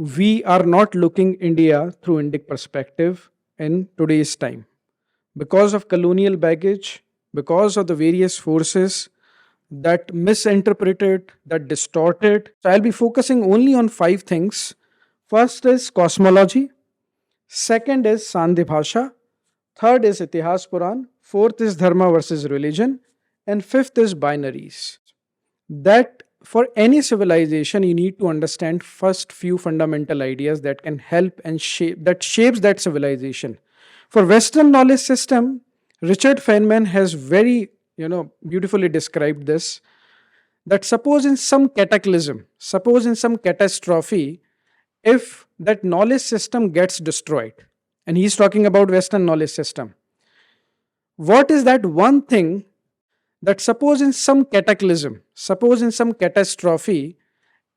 we are not looking India through Indic perspective in today's time because of colonial baggage, because of the various forces that misinterpreted, that distorted. So I'll be focusing only on five things. First is cosmology, second is Sandhi Bhasha, third is Itihas Puran, fourth is Dharma versus religion, and fifth is binaries. That for any civilization you need to understand first few fundamental ideas that can help and shapes that civilization. For Western knowledge system, Richard Feynman has very beautifully described this, that suppose in some cataclysm, suppose in some catastrophe, if that knowledge system gets destroyed, and he's talking about Western knowledge system, what is that one thing, that suppose in some cataclysm, suppose in some catastrophe,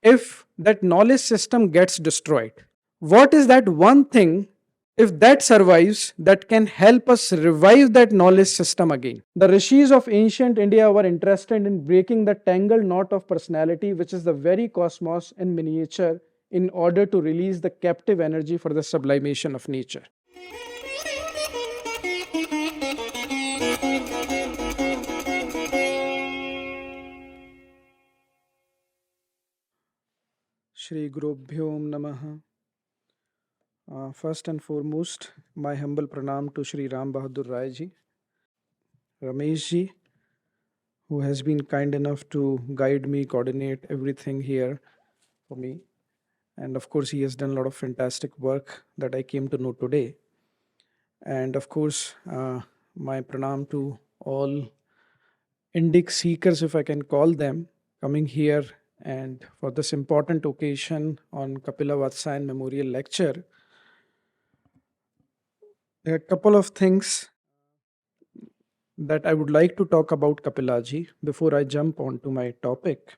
if that knowledge system gets destroyed, what is that one thing, if that survives, that can help us revive that knowledge system again? The rishis of ancient India were interested in breaking the tangled knot of personality, which is the very cosmos in miniature, in order to release the captive energy for the sublimation of nature. Shri Gurubhyo Namaha. First and foremost, my humble pranam to Shri Ram Bahadur Rai ji, Ramesh ji, who has been kind enough to guide me, coordinate everything here for me. And of course, he has done a lot of fantastic work that I came to know today. And of course, my pranam to all Indic seekers, if I can call them, coming here and for this important occasion on Kapila Vatsyayan Memorial Lecture. There are a couple of things that I would like to talk about Kapilaji before I jump onto my topic,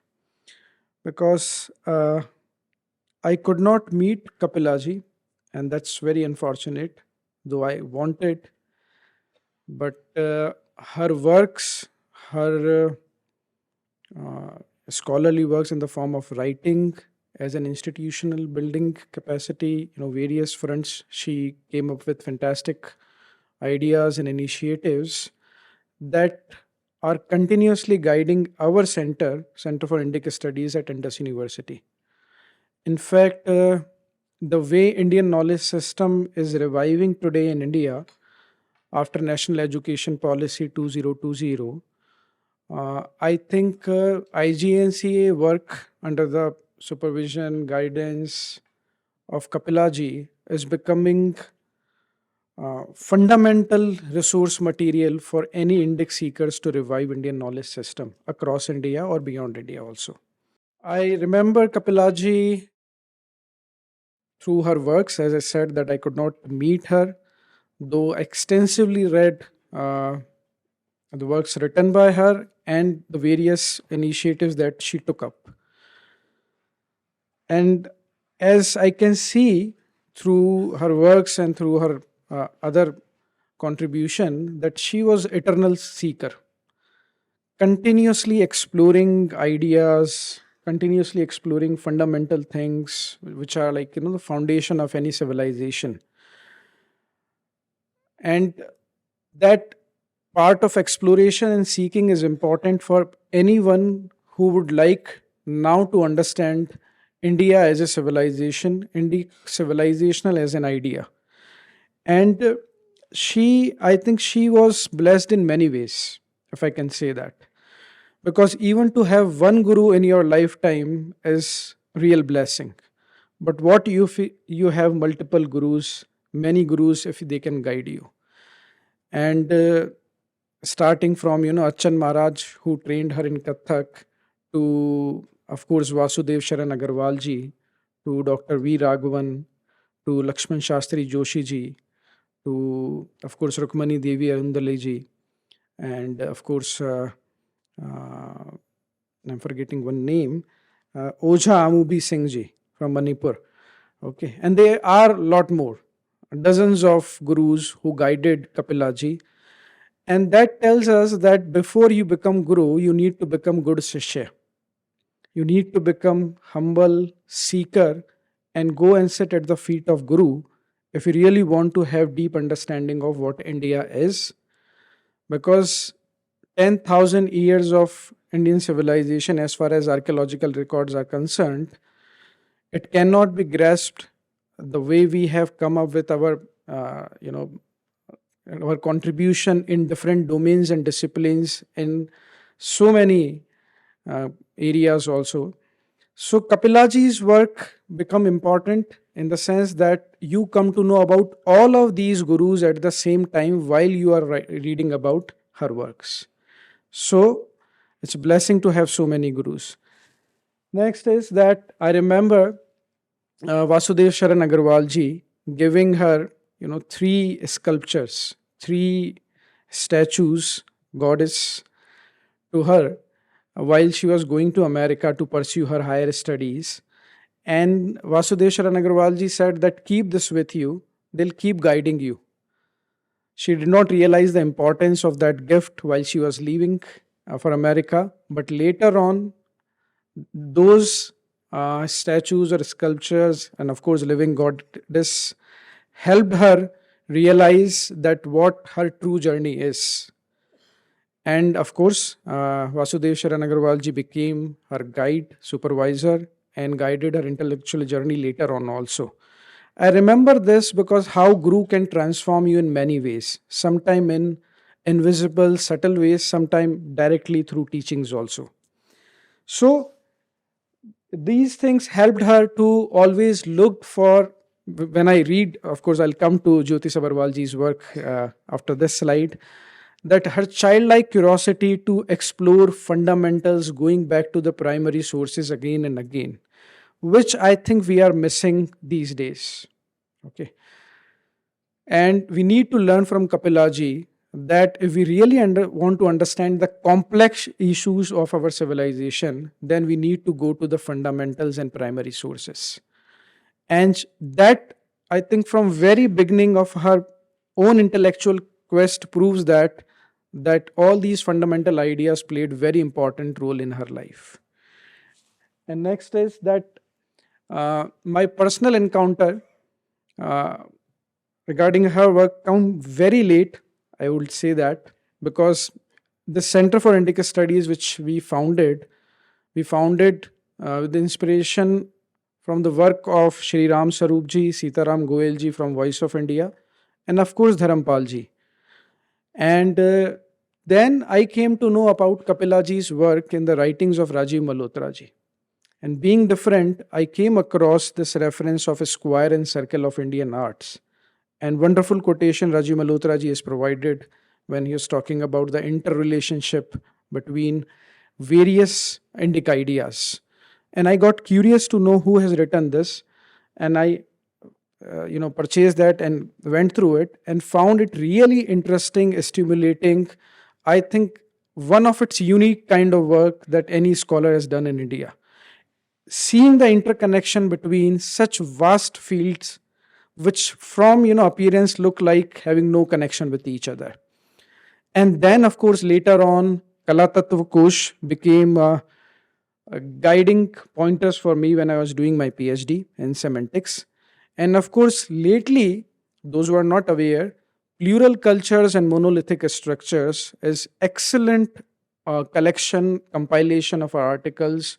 because I could not meet Kapilaji, and that's very unfortunate, though I wanted. But her works, her scholarly works in the form of writing, as an institutional building capacity, various fronts, she came up with fantastic ideas and initiatives that are continuously guiding our Center for Indic Studies at Indus University. In fact, the way Indian knowledge system is reviving today in India after National Education Policy 2020, I think IGNCA work under the supervision, guidance of Kapilaji is becoming fundamental resource material for any index seekers to revive Indian knowledge system across India or beyond India also. I remember Kapilaji through her works, as I said, that I could not meet her, though extensively read the works written by her and the various initiatives that she took up. And as I can see through her works and through her other contribution, that she was eternal seeker, continuously exploring ideas, continuously exploring fundamental things which are like the foundation of any civilization. And that part of exploration and seeking is important for anyone who would like now to understand India as a civilization, India civilizational as an idea. And I think she was blessed in many ways, if I can say that. Because even to have one guru in your lifetime is real blessing. But what you have multiple gurus, many gurus, if they can guide you. And starting from Achan Maharaj, who trained her in Kathak, to of course Vasudev Sharan Agarwal ji, to Dr. V Raghavan, to Lakshman Shastri Joshi ji, to of course Rukmani Devi Arundale ji, and of course I'm forgetting one name, Oja Amubi Singh ji from Manipur. Okay, and there are a lot more, dozens of gurus who guided Kapilaji. And that tells us that before you become guru, you need to become good shishya. You need to become humble seeker and go and sit at the feet of Guru if you really want to have deep understanding of what India is. Because 10,000 years of Indian civilization, as far as archaeological records are concerned, it cannot be grasped the way we have come up with our, our contribution in different domains and disciplines in so many areas also. So Kapilaji's work become important in the sense that you come to know about all of these gurus at the same time while you are reading about her works. So it's a blessing to have so many gurus. Next is that I remember Vasudev Sharan Agarwal ji giving her, three sculptures, three statues, goddess, to her while she was going to America to pursue her higher studies. And Vasudev Sharan Agarwal ji said that keep this with you, they'll keep guiding you. She did not realize the importance of that gift while she was leaving for America, but later on, those statues or sculptures, and of course, living goddess, helped her realize that what her true journey is. And of course, Vasudev Sharan Agarwal ji became her guide, supervisor, and guided her intellectual journey later on also. I remember this because how Guru can transform you in many ways, sometime in invisible, subtle ways, sometime directly through teachings also. So these things helped her to always look for, when I read, of course, I'll come to Jyoti Sabarwalji's work after this slide, that her childlike curiosity to explore fundamentals, going back to the primary sources again and again, which I think we are missing these days. Okay. And we need to learn from Kapilaji that if we really want to understand the complex issues of our civilization, then we need to go to the fundamentals and primary sources. And that, I think, from very beginning of her own intellectual quest proves that all these fundamental ideas played very important role in her life. And next is that my personal encounter regarding her work come very late, I would say that, because the Center for Indic Studies, which we founded with inspiration from the work of Shri Ram Saroop ji, Sitaram Goel ji from Voice of India, and of course Dharampal ji. And then I came to know about Kapilaji's work in the writings of Rajiv Malhotra ji. And being different, I came across this reference of a square and circle of Indian arts. And wonderful quotation Rajiv Malhotra ji has provided when he was talking about the interrelationship between various Indic ideas. And I got curious to know who has written this. And I purchased that and went through it and found it really interesting, stimulating. I think one of its unique kind of work that any scholar has done in India. Seeing the interconnection between such vast fields, which from appearance look like having no connection with each other. And then, of course, later on, Kala Tattva Kosh became guiding pointers for me when I was doing my PhD in semantics. And of course, lately, those who are not aware, Plural Cultures and Monolithic Structures is excellent collection, compilation of articles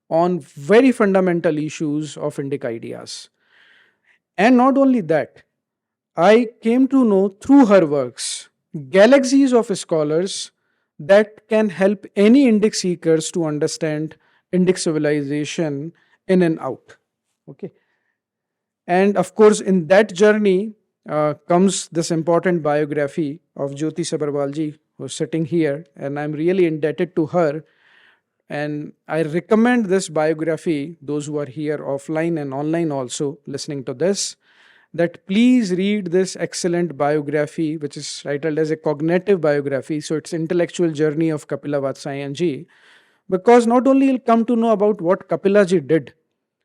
on very fundamental issues of Indic ideas. And not only that, I came to know through her works galaxies of scholars that can help any Indic seekers to understand Indic civilization in and out. Okay. And of course, in that journey comes this important biography of Jyoti Sabarwalji, who's sitting here, and I'm really indebted to her. And I recommend this biography, those who are here offline and online also listening to this, that please read this excellent biography, which is titled as a cognitive biography. So it's intellectual journey of Kapila Vatsyayan ji, because not only you'll come to know about what Kapilaji did,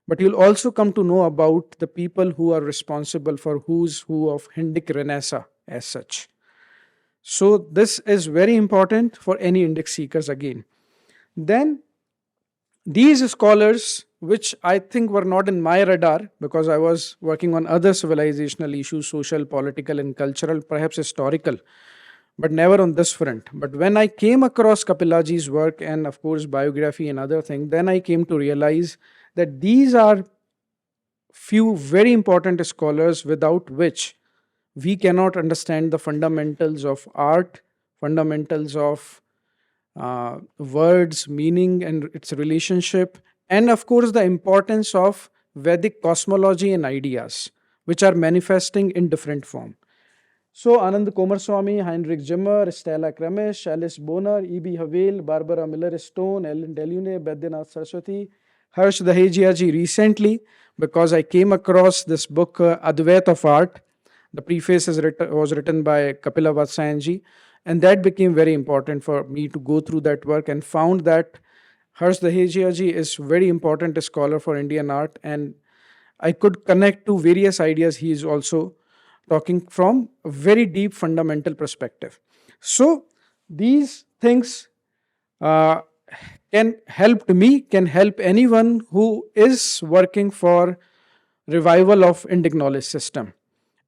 but you'll also come to know about the people who are responsible for who's who of Indic Renaissance as such. So this is very important for any Indic seekers again. Then these scholars which I think were not in my radar because I was working on other civilizational issues, social, political, and cultural, perhaps historical, but never on this front. But when I came across Kapilaji's work and, of course, biography and other things, then I came to realize that these are few very important scholars without which we cannot understand the fundamentals of art, fundamentals of words, meaning, and its relationship, and of course, the importance of Vedic cosmology and ideas, which are manifesting in different form. So, Anand Komarswamy, Heinrich Zimmer, Stella Kremish, Alice Boner, E.B. Havel, Barbara Miller Stone, Ellen Delune, Baidyanath Saraswati, Harsh Dahejiya ji recently, because I came across this book, Advait of Art. The preface was written by Kapila Vatsyayan ji, and that became very important for me to go through that work and found that Harsh Dahejiya ji is very important scholar for Indian art, and I could connect to various ideas he is also talking from a very deep fundamental perspective. So these things uh, can help me, can help anyone who is working for revival of Indic knowledge system.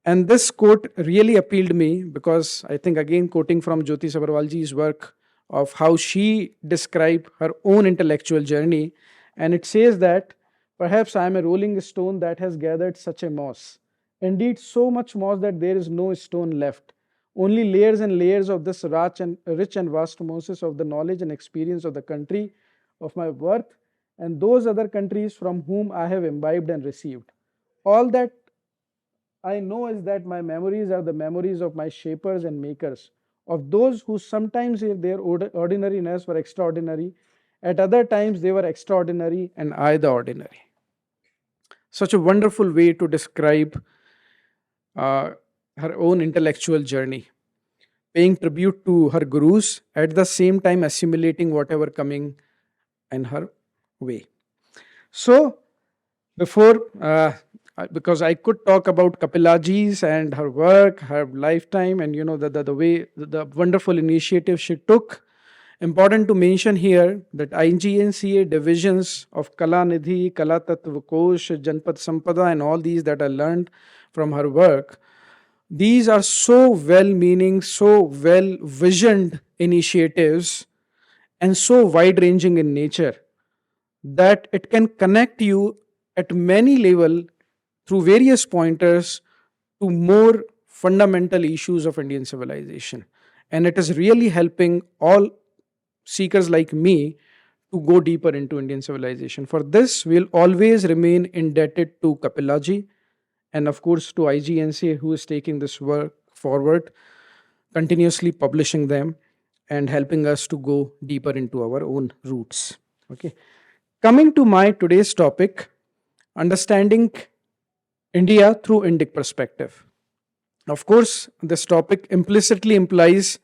And this quote really appealed me because I think, again, quoting from Jyoti Sabarwalji's work of how she described her own intellectual journey, and it says that perhaps I am a rolling stone that has gathered such a moss. Indeed, so much moss that there is no stone left. Only layers and layers of this rich and vast mosses of the knowledge and experience of the country of my birth and those other countries from whom I have imbibed and received. All that I know is that my memories are the memories of my shapers and makers, of those who sometimes their ordinariness were extraordinary, at other times they were extraordinary and I the ordinary. Such a wonderful way to describe uh, her own intellectual journey, paying tribute to her gurus, at the same time assimilating whatever coming in her way. So, before because I could talk about Kapilaji's and her work, her lifetime, and the way the wonderful initiative she took. Important to mention here that IGNCA divisions of Kala Nidhi, Kala Tattva Kosh, Janpat Sampada, and all these that I learned from her work, these are so well meaning, so well visioned initiatives, and so wide ranging in nature that it can connect you at many level through various pointers to more fundamental issues of Indian civilization. And it is really helping all seekers like me to go deeper into Indian civilization. For this, we'll always remain indebted to Kapilaji and, of course, to IGNCA, who is taking this work forward, continuously publishing them and helping us to go deeper into our own roots. Okay. Coming to my today's topic, understanding India through Indic perspective. Of course, this topic implicitly implies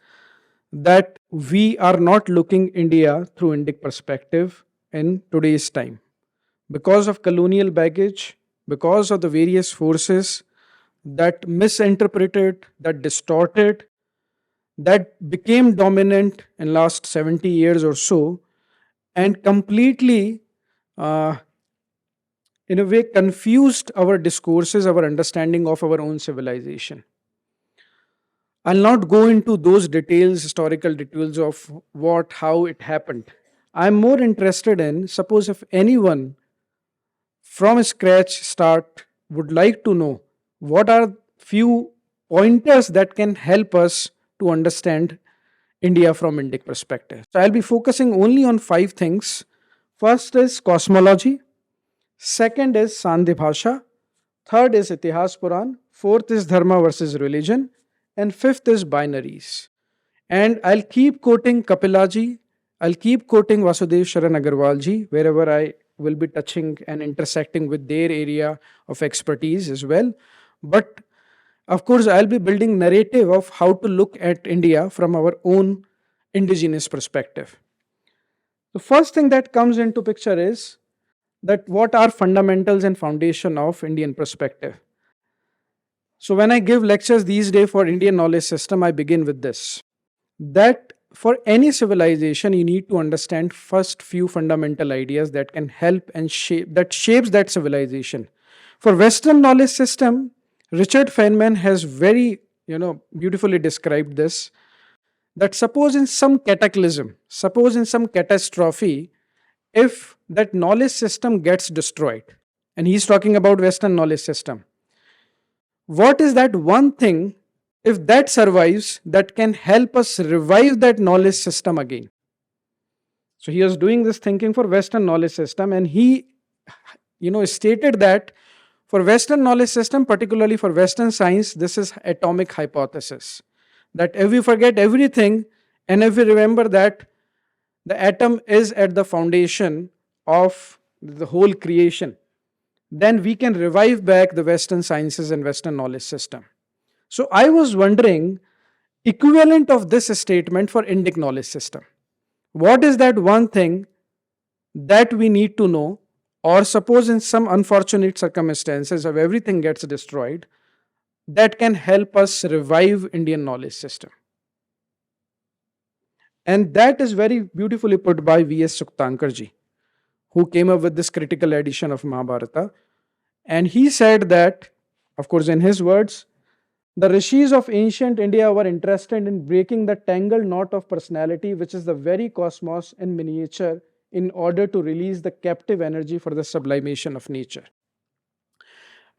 that we are not looking India through Indic perspective in today's time. Because of colonial baggage, because of the various forces that misinterpreted, that distorted, that became dominant in last 70 years or so, and completely in a way confused our discourses, our understanding of our own civilization. I'll not go into those details, historical details of what, how it happened. I'm more interested in, suppose if anyone from scratch start would like to know what are few pointers that can help us to understand India from Indic perspective. So I'll be focusing only on 5 things. First is cosmology, second is Sandhi Bhasha, third is Itihas Puran, fourth is Dharma versus religion, and fifth is binaries. And I'll keep quoting Kapilaji, I'll keep quoting Vasudev Sharan Agarwalji wherever I will be touching and intersecting with their area of expertise as well. But of course, I'll be building narrative of how to look at India from our own indigenous perspective. The first thing that comes into picture is that what are fundamentals and foundation of Indian perspective. So when I give lectures these days for Indian knowledge system, I begin with this, that for any civilization, you need to understand first few fundamental ideas that can help and shapes that civilization. For Western knowledge system, Richard Feynman has very beautifully described this, that suppose in some cataclysm, suppose in some catastrophe, if that knowledge system gets destroyed, and he's talking about Western knowledge system, what is that one thing, if that survives, that can help us revive that knowledge system again? So he was doing this thinking for Western knowledge system, and he stated that for Western knowledge system, particularly for Western science, this is atomic hypothesis, that if we forget everything and if we remember that the atom is at the foundation of the whole creation, then we can revive back the Western sciences and Western knowledge system. So I was wondering, equivalent of this statement for Indic knowledge system. What is that one thing that we need to know, or suppose in some unfortunate circumstances if everything gets destroyed, that can help us revive Indian knowledge system? And that is very beautifully put by V.S. Suktankarji, who came up with this critical edition of Mahabharata. And he said that, of course, in his words, the rishis of ancient India were interested in breaking the tangled knot of personality, which is the very cosmos in miniature, in order to release the captive energy for the sublimation of nature.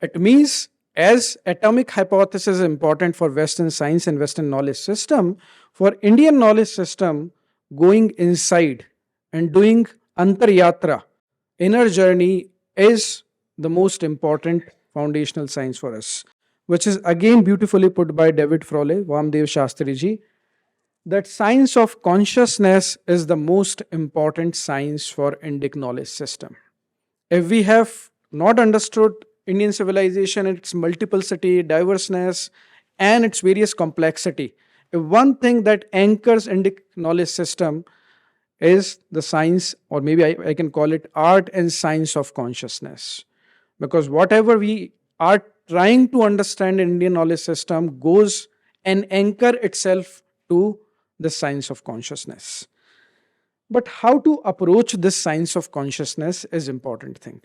It means, as atomic hypothesis is important for Western science and Western knowledge system, for Indian knowledge system, going inside and doing antaryatra, inner journey, is the most important foundational science for us, which is again beautifully put by David Frohle, Vamdev Shastri ji, that science of consciousness is the most important science for Indic knowledge system. If we have not understood Indian civilization, its multiplicity, diverseness, and its various complexity, if one thing that anchors Indic knowledge system is the science, or maybe I can call it art and science of consciousness. Because whatever we are trying to understand in Indian knowledge system goes and anchor itself to the science of consciousness. But how to approach this science of consciousness is important thing.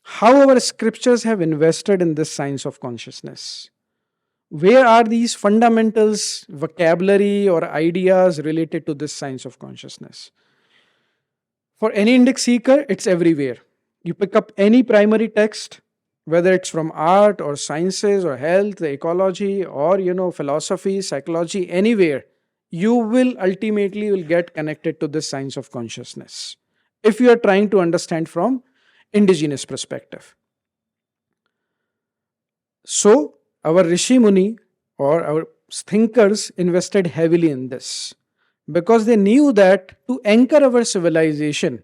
How our scriptures have invested in this science of consciousness. Where are these fundamentals, vocabulary or ideas related to this science of consciousness? For any Indic seeker, it's everywhere. You pick up any primary text, whether it's from art or sciences or health, ecology, or philosophy, psychology, anywhere, you will ultimately get connected to this science of consciousness if you are trying to understand from indigenous perspective. So our Rishi Muni or our thinkers invested heavily in this, because they knew that to anchor our civilization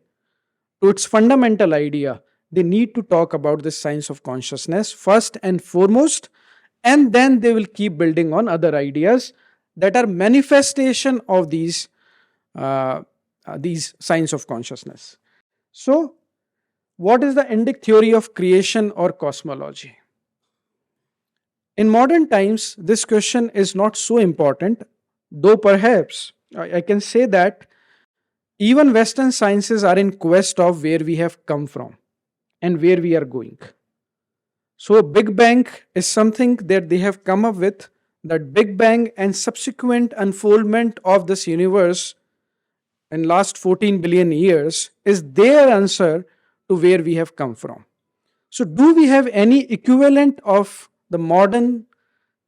to its fundamental idea, they need to talk about this science of consciousness first and foremost, and then they will keep building on other ideas that are manifestation of these science of consciousness. So, what is the Indic theory of creation or cosmology? In modern times, this question is not so important, though perhaps I can say that even Western sciences are in quest of where we have come from and where we are going. So Big Bang is something that they have come up with, that Big Bang and subsequent unfoldment of this universe in last 14 billion years is their answer to where we have come from. So do we have any equivalent of the modern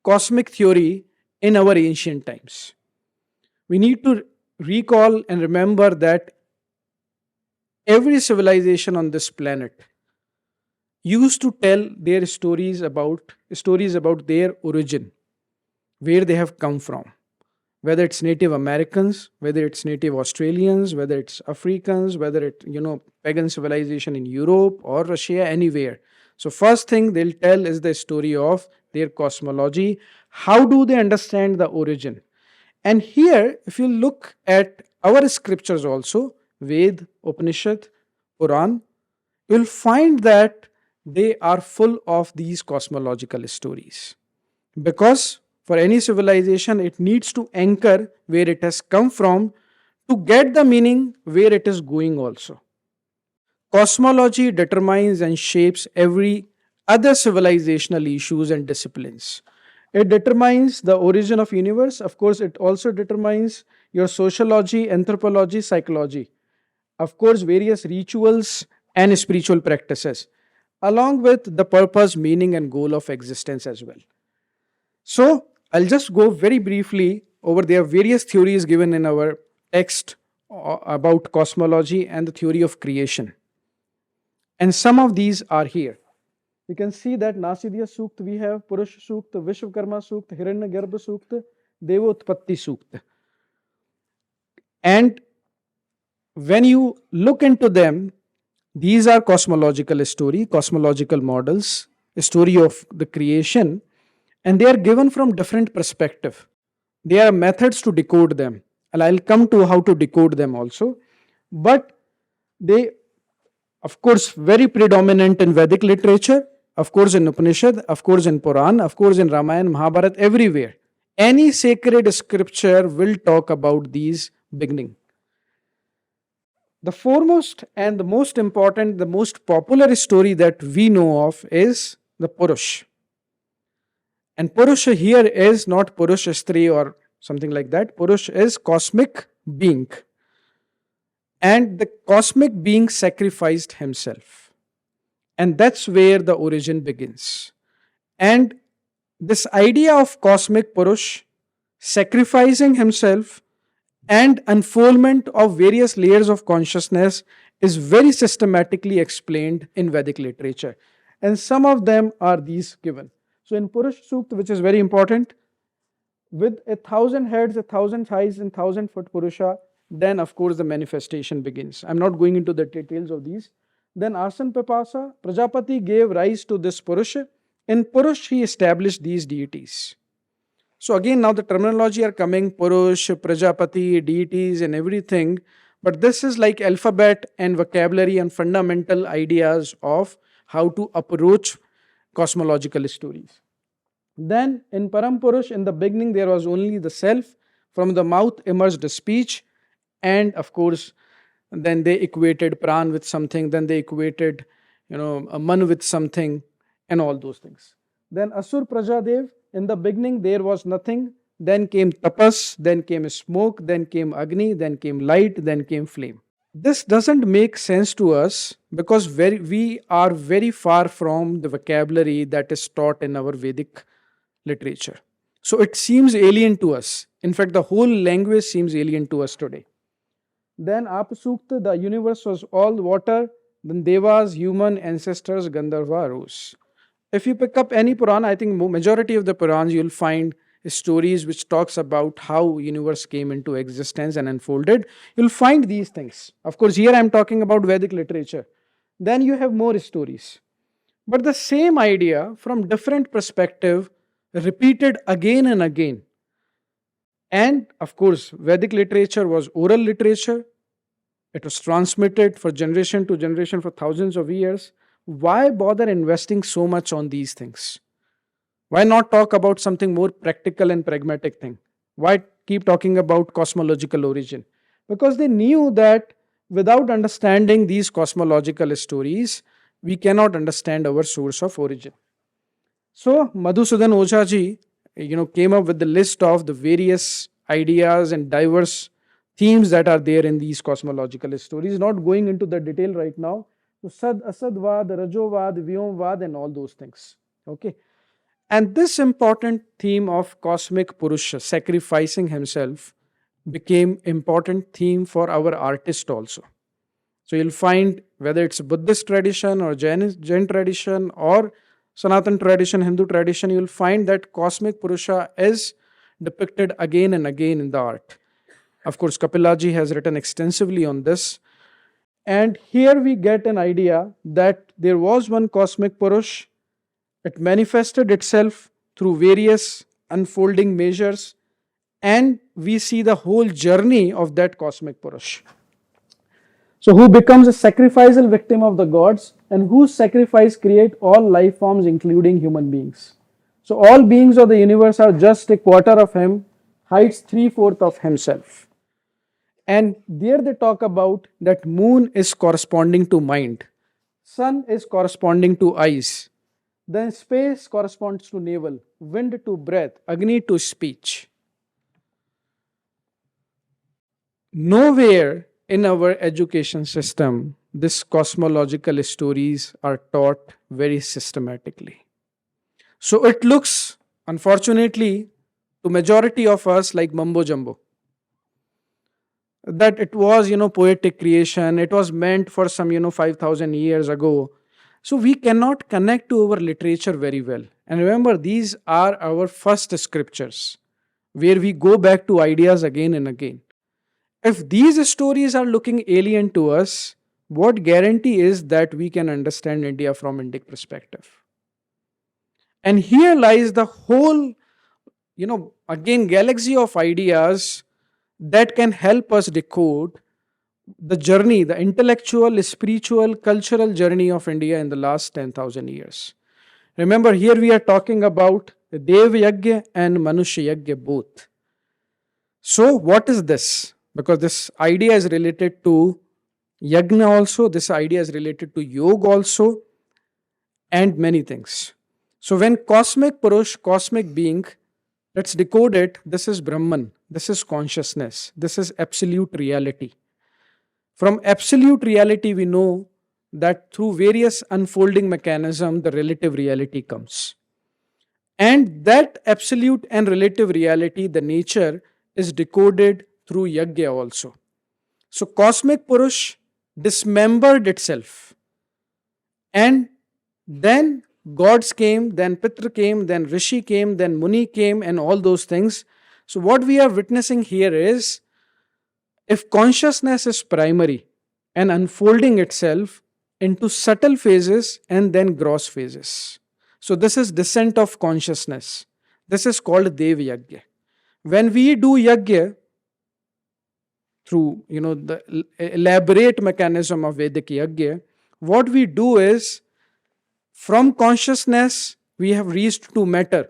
cosmic theory in our ancient times? We need to recall and remember that every civilization on this planet used to tell their stories about their origin, where they have come from, whether it's Native Americans, whether it's Native Australians, whether it's Africans, whether it's pagan civilization in Europe or Russia, anywhere. So first thing they'll tell is the story of their cosmology. How do they understand the origin? And here, if you look at our scriptures also, Ved, Upanishad, Quran, you'll find that they are full of these cosmological stories. Because For any civilization, it needs to anchor where it has come from to get the meaning where it is going also. Cosmology determines and shapes every other civilizational issues and disciplines. It determines the origin of universe. Of course, it also determines your sociology, anthropology, psychology. Of course, various rituals and spiritual practices, along with the purpose, meaning, and goal of existence as well. So, I'll just go very briefly over there various theories given in our text about cosmology and the theory of creation. And some of these are here. You can see that Nasidya Sukta, we have Purush Sukta, Vishwakarma Sukta, Hiranyagarbha Sukta, Devotpatti Sukta. And when you look into them, these are cosmological story, cosmological models, a story of the creation, and they are given from different perspective. There are methods to decode them, and I'll come to how to decode them also. But they, of course, very predominant in Vedic literature, of course in Upanishad, of course in Puran, of course in Ramayana, Mahabharata, everywhere. Any sacred scripture will talk about these beginning. The foremost and the most important, the most popular story that we know of is the Purush. And Purusha here is not Purusha Stri or something like that. Purush is cosmic being. And the cosmic being sacrificed himself. And that's where the origin begins. And this idea of cosmic Purush sacrificing himself and unfoldment of various layers of consciousness is very systematically explained in Vedic literature. And some of them are these given. So in Purush Sukta, which is very important, with 1,000 heads, 1,000 thighs, and 1,000-foot Purusha, then of course the manifestation begins. I'm not going into the details of these. Then Asan Pipasa, Prajapati gave rise to this Purusha. In Purush, he established these deities. So again, now the terminology are coming, Purush, Prajapati, deities and everything. But this is like alphabet and vocabulary and fundamental ideas of how to approach cosmological stories. Then in Param Purush, in the beginning, there was only the self. From the mouth emerged a speech. And of course, then they equated Pran with something. Then they equated, a Man with something and all those things. Then Asur Prajadev, in the beginning, there was nothing. Then came Tapas, then came smoke, then came Agni, then came light, then came flame. This doesn't make sense to us because we are very far from the vocabulary that is taught in our Vedic literature. So it seems alien to us. In fact, the whole language seems alien to us today. Then Apasukta, the universe was all water. Then Devas, human ancestors, Gandharva rose. If you pick up any Puran, I think majority of the Purans, you'll find stories which talks about how universe came into existence and unfolded. You'll find these things. Of course, here I'm talking about Vedic literature. Then you have more stories. But the same idea from different perspective repeated again and again. And of course, Vedic literature was oral literature. It was transmitted for generation to generation for thousands of years. Why bother investing so much on these things? Why not talk about something more practical and pragmatic thing? Why keep talking about cosmological origin? Because they knew that without understanding these cosmological stories, we cannot understand our source of origin. So Madhusudan Oza ji, came up with the list of the various ideas and diverse themes that are there in these cosmological stories. Not going into the detail right now. So Sad, Asadvad, Rajovad, Vyomvad and all those things. Okay. And this important theme of cosmic Purusha, sacrificing himself, became important theme for our artist also. So you'll find whether it's Buddhist tradition or Jain tradition or Sanatan tradition, Hindu tradition, you'll find that cosmic Purusha is depicted again and again in the art. Of course, Kapilaji has written extensively on this. And here we get an idea that there was one cosmic Purush. It manifested itself through various unfolding measures. And we see the whole journey of that cosmic Purush. So who becomes a sacrificial victim of the gods and whose sacrifice create all life forms including human beings. So all beings of the universe are just a quarter of him, hides three-fourths of himself. And there they talk about that moon is corresponding to mind, sun is corresponding to eyes, then space corresponds to navel, wind to breath, Agni to speech. Nowhere in our education system this cosmological stories are taught very systematically. So it looks, unfortunately, to majority of us like mumbo jumbo, that it was poetic creation, it was meant for some 5,000 years ago. So we cannot connect to our literature very well. And remember, these are our first scriptures where we go back to ideas again and again. If these stories are looking alien to us, what guarantee is that we can understand India from Indic perspective? And here lies the whole, again, galaxy of ideas that can help us decode the journey, the intellectual, spiritual, cultural journey of India in the last 10,000 years. Remember, here we are talking about the Dev Yagya and Manushya Yagya both. So, what is this? Because this idea is related to Yagna also, this idea is related to Yoga also, and many things. So, when cosmic Purush, cosmic being, let's decode it, this is Brahman, this is consciousness, this is absolute reality. From absolute reality, we know that through various unfolding mechanism, the relative reality comes. And that absolute and relative reality, the nature, is decoded through Yagya also. So cosmic Purush dismembered itself. And then gods came, then Pitra came, then Rishi came, then Muni came, and all those things. So what we are witnessing here is, if consciousness is primary and unfolding itself into subtle phases and then gross phases. So this is descent of consciousness. This is called Dev Yagya. When we do Yagya through the elaborate mechanism of Vedic Yagya, what we do is, from consciousness we have reached to matter.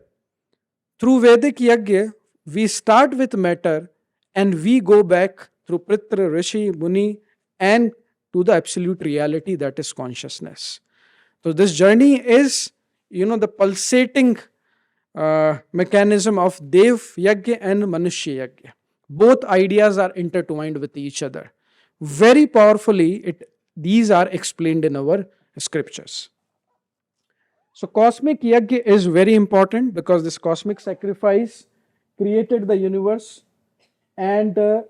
Through Vedic Yagya, we start with matter and we go back through Pritra, Rishi, Muni, and to the absolute reality that is consciousness. So this journey is, the pulsating mechanism of Dev Yagya and Manushya Yagya. Both ideas are intertwined with each other. Very powerfully, these are explained in our scriptures. So cosmic Yagya is very important because this cosmic sacrifice created the universe, and the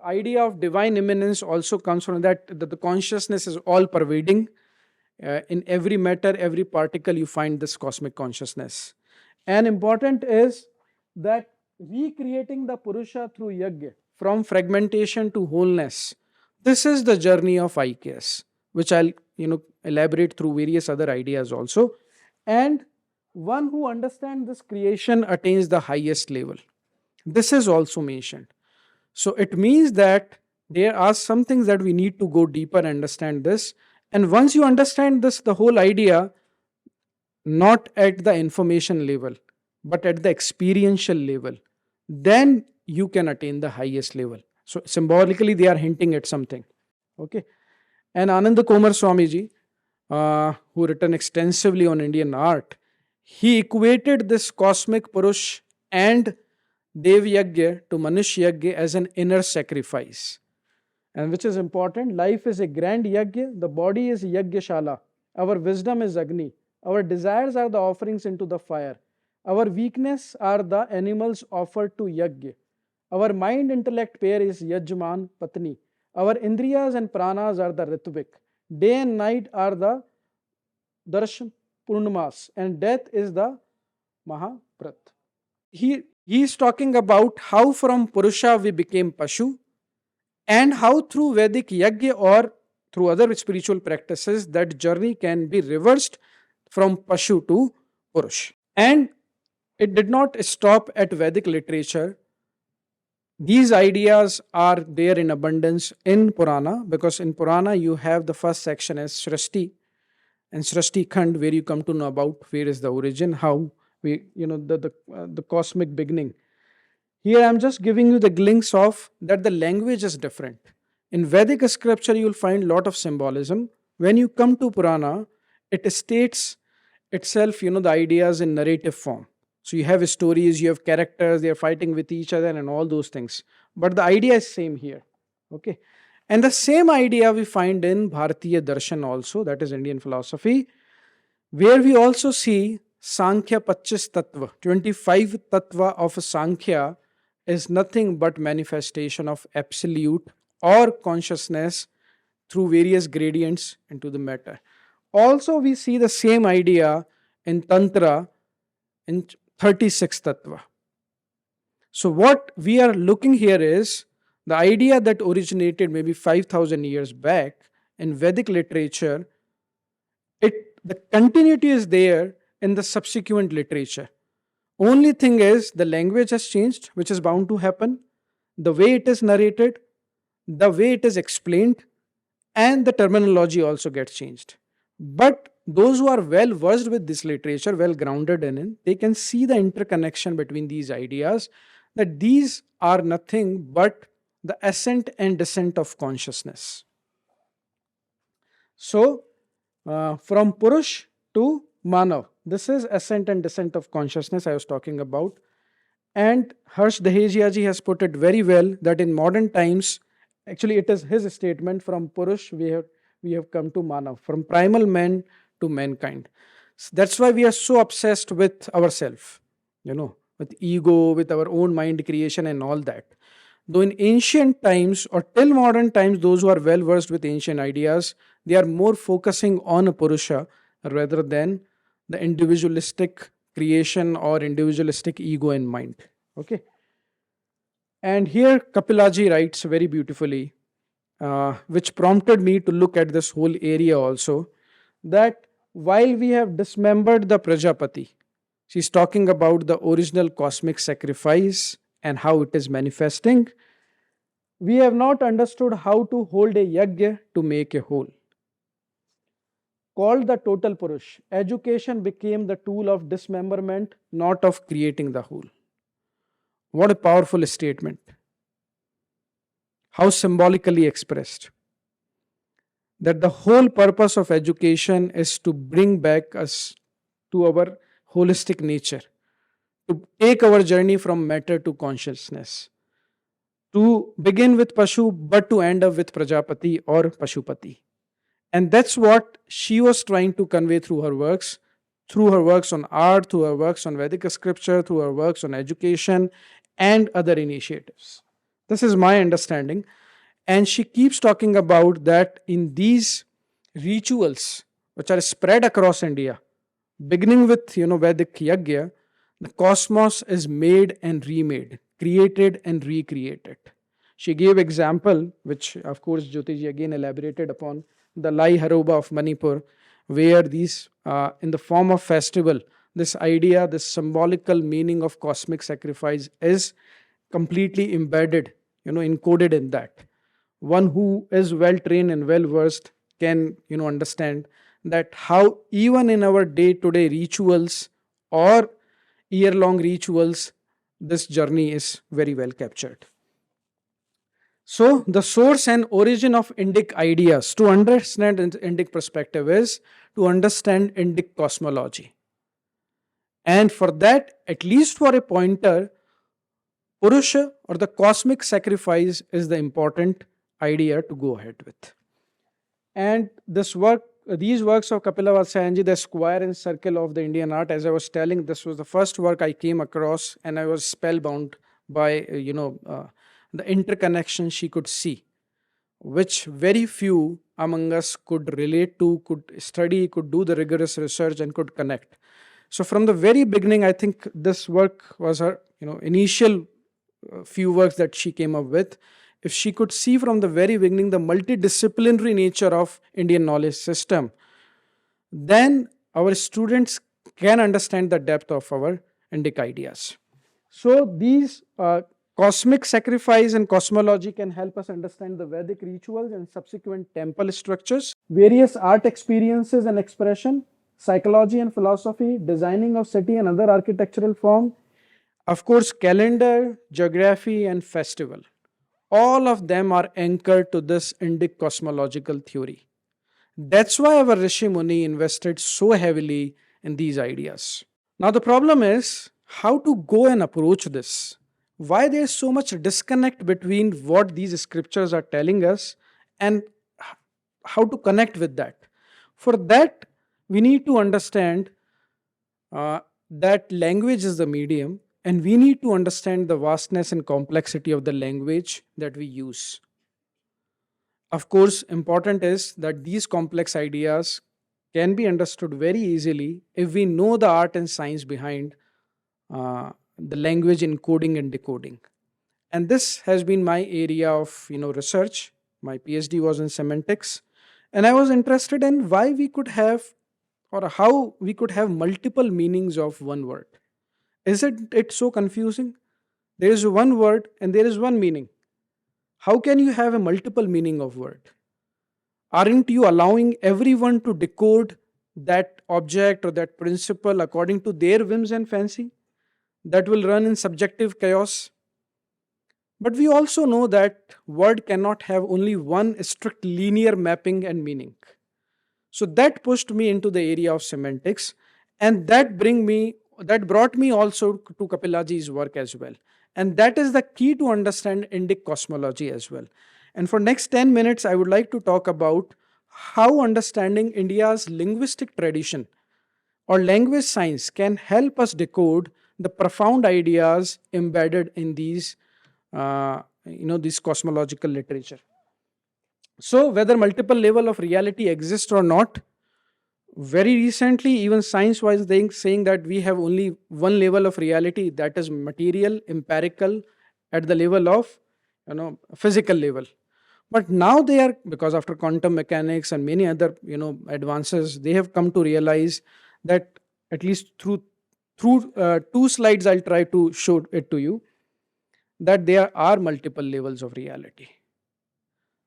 idea of divine immanence also comes from that the consciousness is all pervading. In every matter, every particle, you find this cosmic consciousness. And important is that recreating the Purusha through Yagya, from fragmentation to wholeness. This is the journey of IKS, which I'll elaborate through various other ideas also. And one who understands this creation attains the highest level. This is also mentioned. So it means that there are some things that we need to go deeper and understand this. And once you understand this, the whole idea, not at the information level, but at the experiential level, then you can attain the highest level. So symbolically, they are hinting at something. Okay. And Ananda Komar Swamiji, who written extensively on Indian art, he equated this cosmic Purush and Dev Yagya to Manushya Yagya as an inner sacrifice. And which is important, life is a grand Yagya, the body is Yagyashala, our wisdom is Agni, our desires are the offerings into the fire, our weakness are the animals offered to Yagya, our mind intellect pair is Yajman Patni, our Indriyas and Pranas are the Ritvik, day and night are the Darshan Purnamas, and death is the Mahaprat. He is talking about how from Purusha we became Pashu, and how through Vedic Yagya or through other spiritual practices that journey can be reversed from Pashu to Purush. And it did not stop at Vedic literature. These ideas are there in abundance in Purana, because in Purana you have the first section as Srishti and Srishti Khand, where you come to know about where is the origin, how the cosmic beginning. Here I'm just giving you the glimpse of that the language is different. In Vedic scripture, you'll find lot of symbolism. When you come to Purana, it states itself, the ideas in narrative form. So you have stories, you have characters, they are fighting with each other and all those things. But the idea is same here. Okay. And the same idea we find in Bharatiya Darshan also, that is Indian philosophy, where we also see Sankhya 25 Tattva. 25 Tattva of Sankhya is nothing but manifestation of absolute or consciousness through various gradients into the matter. Also, we see the same idea in Tantra in 36 Tattva. So, what we are looking here is the idea that originated maybe 5,000 years back in Vedic literature. The continuity is there in the subsequent literature. Only thing is the language has changed, which is bound to happen. The way it is narrated, the way it is explained, and the terminology also gets changed. But those who are well versed with this literature, well grounded in it, they can see the interconnection between these ideas, that these are nothing but the ascent and descent of consciousness. So, from Purush to Manav, this is ascent and descent of consciousness I was talking about. And Harsh Dahejia ji has put it very well that in modern times, actually it is his statement, from Purush we have come to Manav, from primal man to mankind. That's why we are so obsessed with ourselves, with ego, with our own mind creation and all that. Though in ancient times or till modern times, those who are well versed with ancient ideas, they are more focusing on a Purusha rather than the individualistic creation or individualistic ego in mind. Okay. And here Kapilaji writes very beautifully, which prompted me to look at this whole area also, that while we have dismembered the Prajapati, she's talking about the original cosmic sacrifice and how it is manifesting. We have not understood how to hold a yajna to make a whole. Called the total Purush, education became the tool of dismemberment, not of creating the whole. What a powerful statement. How symbolically expressed. That the whole purpose of education is to bring back us to our holistic nature, to take our journey from matter to consciousness, to begin with Pashu but to end up with Prajapati or Pashupati. And that's what she was trying to convey through her works on art, through her works on Vedic scripture, through her works on education and other initiatives. This is my understanding. And she keeps talking about that in these rituals which are spread across India, beginning with Vedic Yajna, the cosmos is made and remade, created and recreated. She gave example, which of course Jyotiji again elaborated upon, the Lai Haroba of Manipur, where these, in the form of festival, this idea, this symbolical meaning of cosmic sacrifice is completely embedded, encoded in that. One who is well trained and well versed can, understand that how even in our day-to-day rituals or year-long rituals, this journey is very well captured. So, the source and origin of Indic ideas, to understand Indic perspective, is to understand Indic cosmology. And for that, at least for a pointer, Purusha or the cosmic sacrifice is the important idea to go ahead with. And these works of Kapila Vatsyayanji, the square and circle of the Indian art, as I was telling, this was the first work I came across, and I was spellbound by the interconnection she could see, which very few among us could relate to, could study, could do the rigorous research and could connect. So from the very beginning, I think this work was her initial few works that she came up with. If she could see from the very beginning the multidisciplinary nature of Indian knowledge system, then our students can understand the depth of our Indic ideas. So these cosmic sacrifice and cosmology can help us understand the Vedic rituals and subsequent temple structures, various art experiences and expression, psychology and philosophy, designing of city and other architectural form, of course, calendar, geography, and festival. All of them are anchored to this Indic cosmological theory. That's why our Rishi Muni invested so heavily in these ideas. Now, the problem is how to go and approach this. Why there's so much disconnect between what these scriptures are telling us and how to connect with that. For that, we need to understand that language is the medium, and we need to understand the vastness and complexity of the language that we use. Of course, important is that these complex ideas can be understood very easily if we know the art and science behind the language encoding and decoding. And this has been my area of research. My PhD was in semantics, and I was interested in why we could have or how we could have multiple meanings of one word. Isn't it so confusing? There is one word and there is one meaning. How can you have a multiple meaning of word? Aren't you allowing everyone to decode that object or that principle according to their whims and fancy? That will run in subjective chaos. But we also know that word cannot have only one strict linear mapping and meaning. So that pushed me into the area of semantics, and that brought me also to Kapilaji's work as well. And that is the key to understand Indic cosmology as well. And for next 10 minutes, I would like to talk about how understanding India's linguistic tradition or language science can help us decode the profound ideas embedded in these cosmological literature. So whether multiple level of reality exists or not, very recently even science wise saying that we have only one level of reality, that is material, empirical, at the level of physical level. But now they are, because after quantum mechanics and many other advances, they have come to realize that, at least through two slides I'll try to show it to you, that there are multiple levels of reality.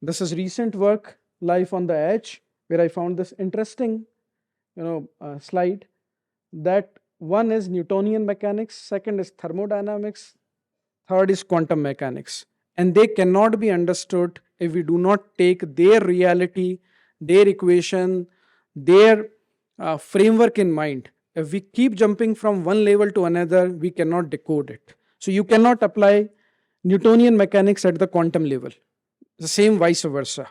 This is recent work, Life on the Edge, where I found this interesting slide, that one is Newtonian mechanics, second is thermodynamics, third is quantum mechanics. And they cannot be understood if we do not take their reality, their equation, their framework in mind. If we keep jumping from one level to another, we cannot decode it. So you cannot apply Newtonian mechanics at the quantum level. The same vice versa.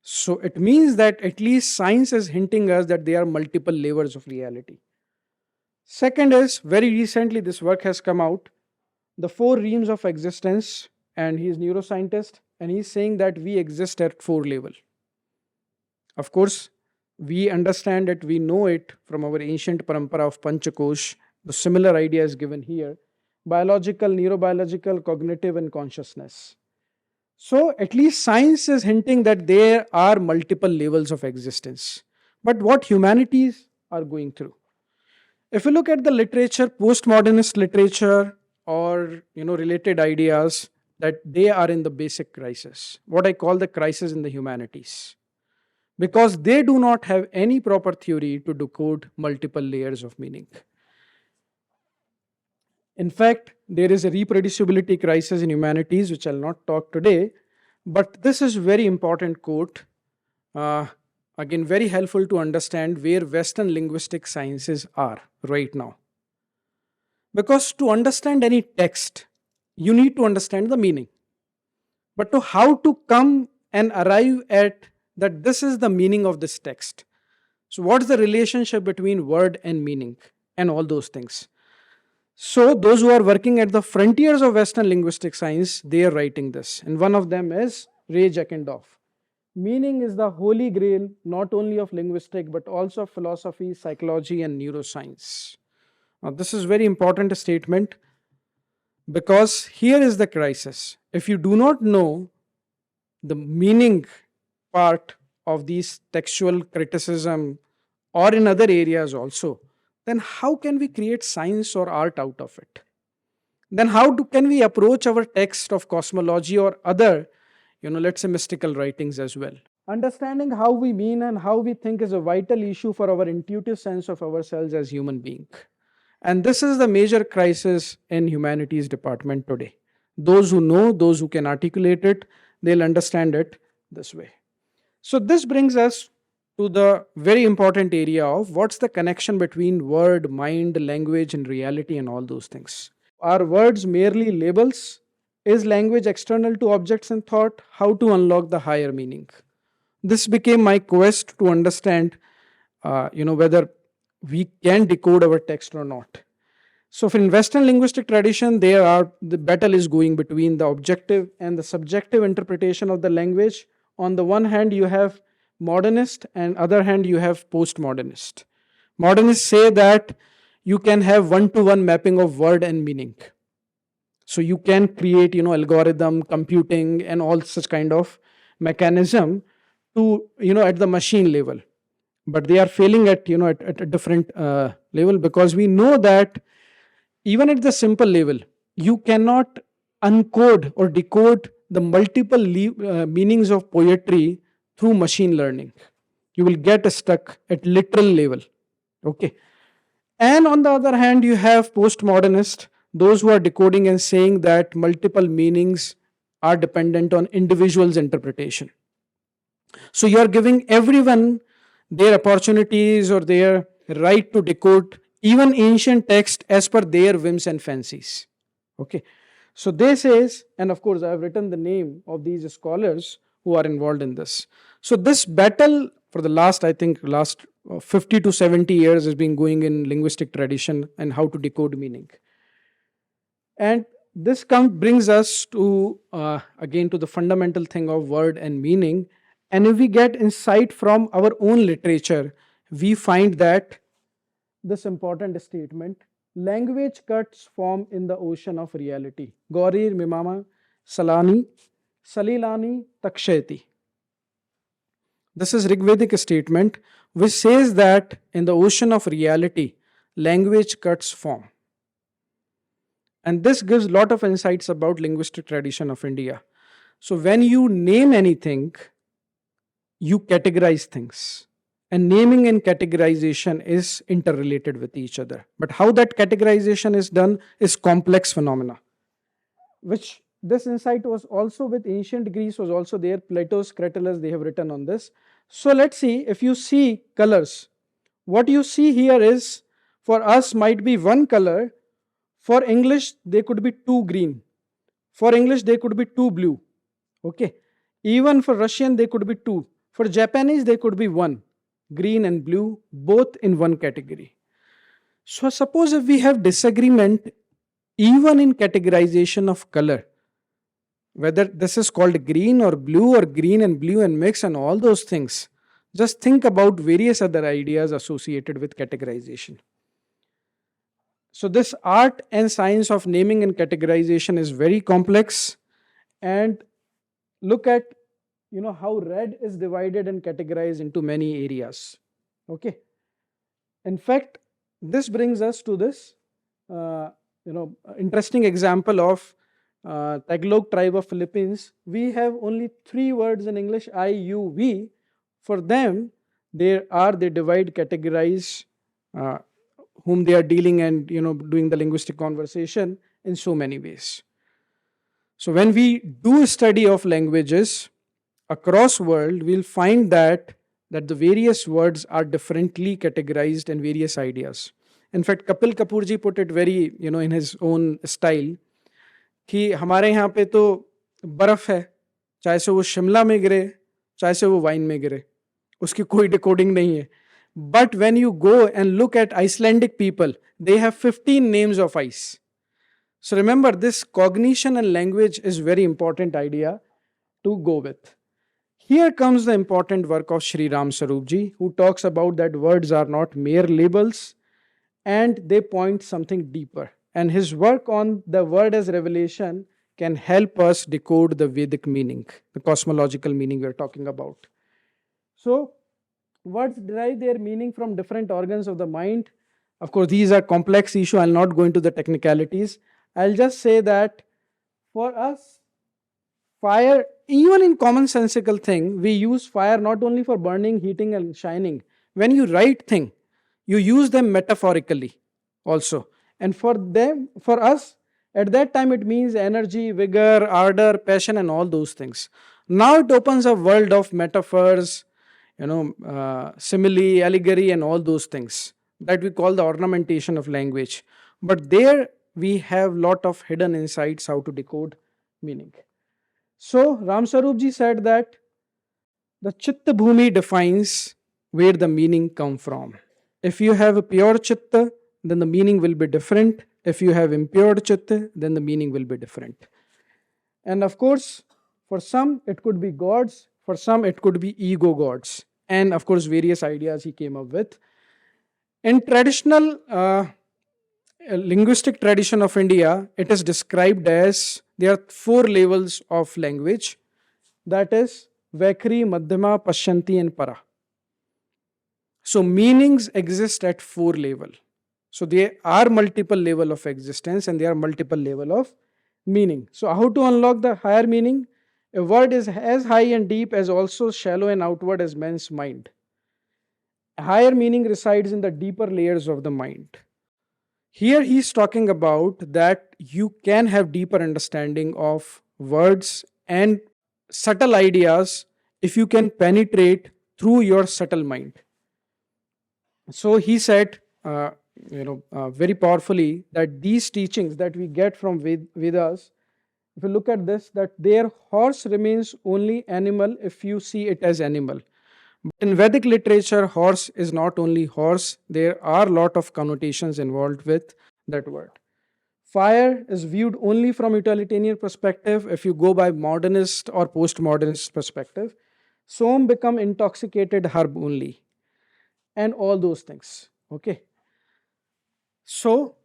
So it means that at least science is hinting us that there are multiple levels of reality. Second is, very recently this work has come out, the four realms of existence, and he is neuroscientist, and he's saying that we exist at four level. Of course, we understand it, we know it from our ancient parampara of Panchakosh. The similar idea is given here: biological, neurobiological, cognitive, and consciousness. So at least science is hinting that there are multiple levels of existence. But what humanities are going through? If you look at the literature, postmodernist literature, or related ideas, that they are in the basic crisis, what I call the crisis in the humanities, because they do not have any proper theory to decode multiple layers of meaning. In fact, there is a reproducibility crisis in humanities, which I'll not talk today, but this is very important quote. Again, very helpful to understand where Western linguistic sciences are right now. Because to understand any text, you need to understand the meaning. But to how to come and arrive at that this is the meaning of this text. So what's the relationship between word and meaning and all those things? So those who are working at the frontiers of Western linguistic science, they are writing this. And one of them is Ray Jackendorf. Meaning is the holy grail not only of linguistics but also of philosophy, psychology, and neuroscience. Now this is very important statement, because here is the crisis. If you do not know the meaning part of these textual criticism or in other areas also, then how can we create science or art out of it? Then can we approach our text of cosmology or other, let's say mystical writings as well? Understanding how we mean and how we think is a vital issue for our intuitive sense of ourselves as human beings. And this is the major crisis in humanities department today. Those who know, those who can articulate it, they'll understand it this way. So this brings us to the very important area of what's the connection between word, mind, language, and reality, and all those things. Are words merely labels? Is language external to objects and thought? How to unlock the higher meaning? This became my quest to understand, whether we can decode our text or not. So, for in Western linguistic tradition, the battle is going between the objective and the subjective interpretation of the language. On the one hand, you have modernist, and other hand, you have postmodernist. Modernists say that you can have one-to-one mapping of word and meaning. So you can create, algorithm, computing, and all such kind of mechanism to, at the machine level. But they are failing at a different level, because we know that even at the simple level, you cannot uncode or decode the multiple meanings of poetry through machine learning. You will get stuck at literal level. Okay. And on the other hand, you have postmodernist, those who are decoding and saying that multiple meanings are dependent on individuals' interpretation. So you are giving everyone their opportunities or their right to decode even ancient text as per their whims and fancies. Okay. So this says, and of course I have written the name of these scholars who are involved in this. So this battle for the last 50 to 70 years has been going in linguistic tradition and how to decode meaning. And this brings us to, again, to the fundamental thing of word and meaning. And if we get insight from our own literature, we find that this important statement: language cuts form in the ocean of reality. Gaurir Mimama Salilani Taksheti. This is Rigvedic statement which says that in the ocean of reality, language cuts form. And this gives a lot of insights about linguistic tradition of India. So when you name anything, you categorize things. And naming and categorization is interrelated with each other. But how that categorization is done is complex phenomena. Which this insight was also with ancient Greece was also there. Plato's Cratylus, they have written on this. So let's see, if you see colors, what you see here is, for us might be one color. For English, they could be two green. For English, they could be two blue. Okay. Even for Russian, they could be two. For Japanese, they could be one. Green and blue, both in one category. So suppose if we have disagreement even in categorization of color, whether this is called green or blue or green and blue and mix and all those things, just think about various other ideas associated with categorization. So this art and science of naming and categorization is very complex. And look at how red is divided and categorized into many areas. Okay. In fact, this brings us to this interesting example of Tagalog tribe of Philippines. We have only 3 words in English: I, you, we. For them, they divide, categorize whom they are dealing and doing the linguistic conversation in so many ways. So when we do a study of languages across world, we'll find that the various words are differently categorized and various ideas. In fact, Kapil Kapoor ji put it very, in his own style, कि हमारे यहाँ पे तो बर्फ है, चाहे से वो शिमला में गिरे, चाहे से वो वाइन में गिरे, उसकी कोई डिकोडिंग नहीं है. But when you go and look at Icelandic people, they have 15 names of ice. So remember, this cognition and language is very important idea to go with. Here comes the important work of Sri Ram Sarup ji, who talks about that words are not mere labels and they point something deeper. And his work on the word as revelation can help us decode the Vedic meaning, the cosmological meaning we are talking about. So words derive their meaning from different organs of the mind. Of course, these are complex issues. I'll not go into the technicalities. I'll just say that for us, fire, even in commonsensical thing, we use fire not only for burning, heating, and shining. When you write thing, you use them metaphorically also. And for them, for us, at that time it means energy, vigor, ardor, passion, and all those things. Now it opens a world of metaphors, simile, allegory, and all those things that we call the ornamentation of language. But there we have lot of hidden insights how to decode meaning. So Ram Sarup ji said that the Chitta Bhumi defines where the meaning come from. If you have a pure Chitta, then the meaning will be different. If you have impure Chitta, then the meaning will be different. And of course, for some it could be gods, for some it could be ego gods, and of course various ideas he came up with. In traditional linguistic tradition of India, it is described as there are four levels of language, that is Vaikhari, Madhyama, Pashyanti, and Para. So meanings exist at four level. So there are multiple level of existence and there are multiple level of meaning. So how to unlock the higher meaning? A word is as high and deep as also shallow and outward as man's mind. A higher meaning resides in the deeper layers of the mind. Here he's talking about that you can have deeper understanding of words and subtle ideas if you can penetrate through your subtle mind. So he said, very powerfully that these teachings that we get from Vedas, if you look at this, that their horse remains only animal if you see it as animal. But in Vedic literature, horse is not only horse, there are a lot of connotations involved with that word. Fire is viewed only from utilitarian perspective if you go by modernist or postmodernist perspective. Som become intoxicated herb only, and all those things. Okay. So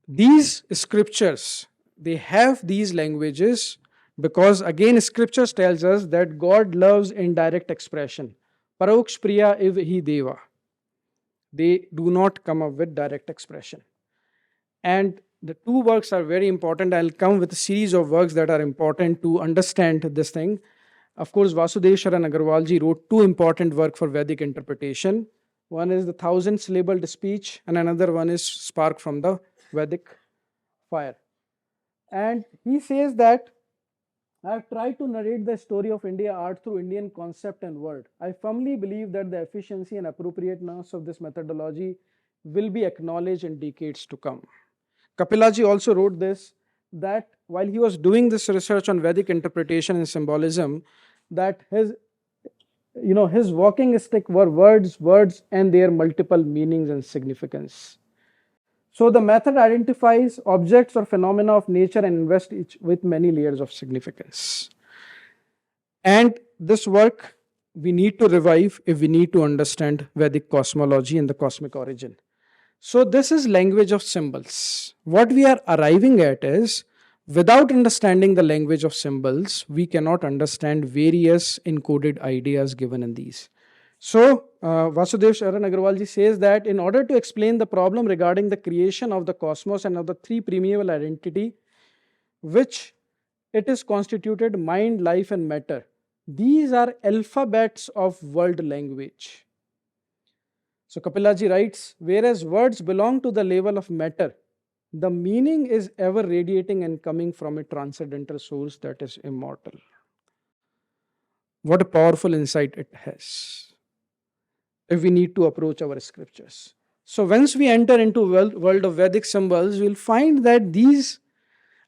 these scriptures, they have these languages because again scriptures tells us that God loves indirect expression. Paroksh priya iv hi deva. They do not come up with direct expression. And the two works are very important. I'll come with a series of works that are important to understand this thing. Of course, Vasudev Sharan Agarwal ji wrote two important works for Vedic interpretation. One is the thousand syllabled speech, and another one is Spark from the Vedic Fire. And he says that I have tried to narrate the story of India art through Indian concept and word. I firmly believe that the efficiency and appropriateness of this methodology will be acknowledged in decades to come. Kapilaji also wrote this, that while he was doing this research on Vedic interpretation and symbolism, that his walking stick were words and their multiple meanings and significance. So the method identifies objects or phenomena of nature and invests each with many layers of significance. And this work we need to revive if we need to understand Vedic cosmology and the cosmic origin. So this is language of symbols. What we are arriving at is, without understanding the language of symbols, we cannot understand various encoded ideas given in these. So, Vasudev Sharan Agarwal ji says that in order to explain the problem regarding the creation of the cosmos and of the three primeval identity, which it is constituted mind, life, and matter, these are alphabets of world language. So, Kapilaji writes, whereas words belong to the level of matter, the meaning is ever radiating and coming from a transcendental source that is immortal. What a powerful insight it has if we need to approach our scriptures. So once we enter into world of Vedic symbols, we'll find that these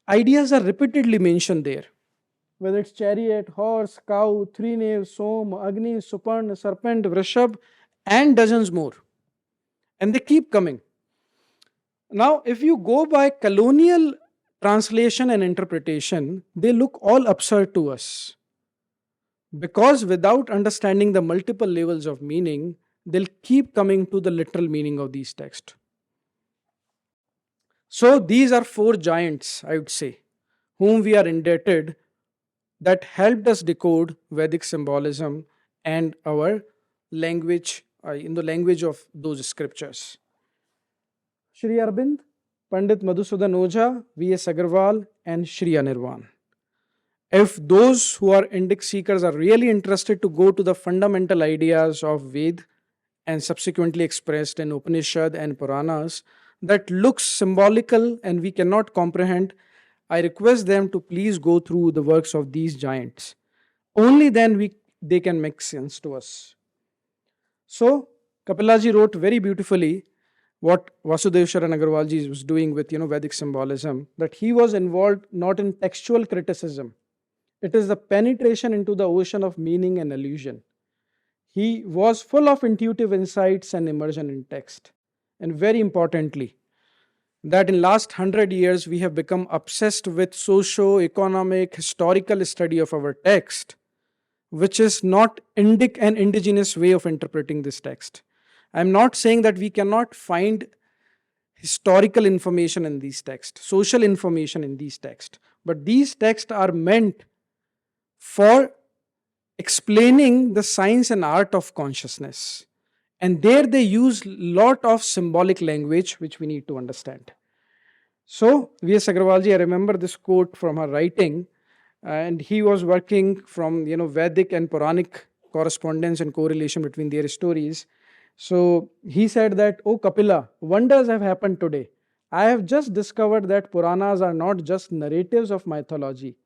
ideas are repeatedly mentioned there. Whether it's chariot, horse, cow, three naves, Som, Agni, Suparna, serpent, Vrishab, and dozens more. And they keep coming. Now, if you go by colonial translation and interpretation, they look all absurd to us. Because without understanding the multiple levels of meaning, they'll keep coming to the literal meaning of these texts. So these are four giants, I would say, whom we are indebted, that helped us decode Vedic symbolism and our language, in the language of those scriptures. Shri Arbind, Pandit Madhusudan Ojha, V.S. Agarwal, and Shri Anirvan. If those who are Indic seekers are really interested to go to the fundamental ideas of Ved and subsequently expressed in Upanishad and Puranas that looks symbolical and we cannot comprehend, I request them to please go through the works of these giants. Only then they can make sense to us. So Kapilaji wrote very beautifully what Vasudev Sharan Agarwalji was doing with Vedic symbolism, that he was involved not in textual criticism. It is the penetration into the ocean of meaning and allusion. He was full of intuitive insights and immersion in text. And very importantly, that in last 100 years we have become obsessed with socio-economic, historical study of our text, which is not Indic and indigenous way of interpreting this text. I'm not saying that we cannot find historical information in these texts, social information in these texts, but these texts are meant for explaining the science and art of consciousness. And there they use lot of symbolic language which we need to understand. So V.S. Agarwalji, I remember this quote from her writing, and he was working from Vedic and Puranic correspondence and correlation between their stories. So he said that, "Oh Kapila, wonders have happened today. I have just discovered that Puranas are not just narratives of mythology,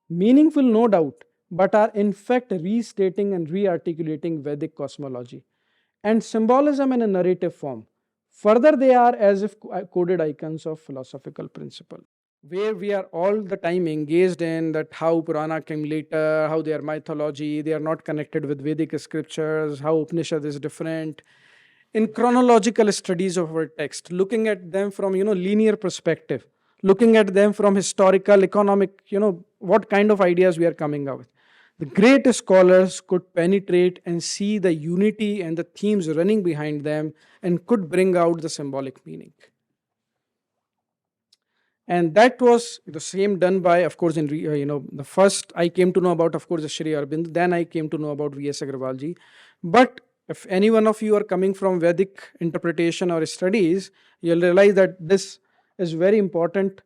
meaningful no doubt, but are in fact restating and re-articulating Vedic cosmology and symbolism in a narrative form. Further, they are as if coded icons of philosophical principle." Where we are all the time engaged in that how Purana came later, how they are mythology, they are not connected with Vedic scriptures, how Upanishad is different. In chronological studies of our text, looking at them from linear perspective, looking at them from historical, economic, what kind of ideas we are coming out with. The great scholars could penetrate and see the unity and the themes running behind them and could bring out the symbolic meaning. And that was the same done by, of course, the first I came to know about, of course, Sri Aurobindo. Then I came to know about V.S. Agarwalji. But if any one of you are coming from Vedic interpretation or studies, you'll realize that this is very important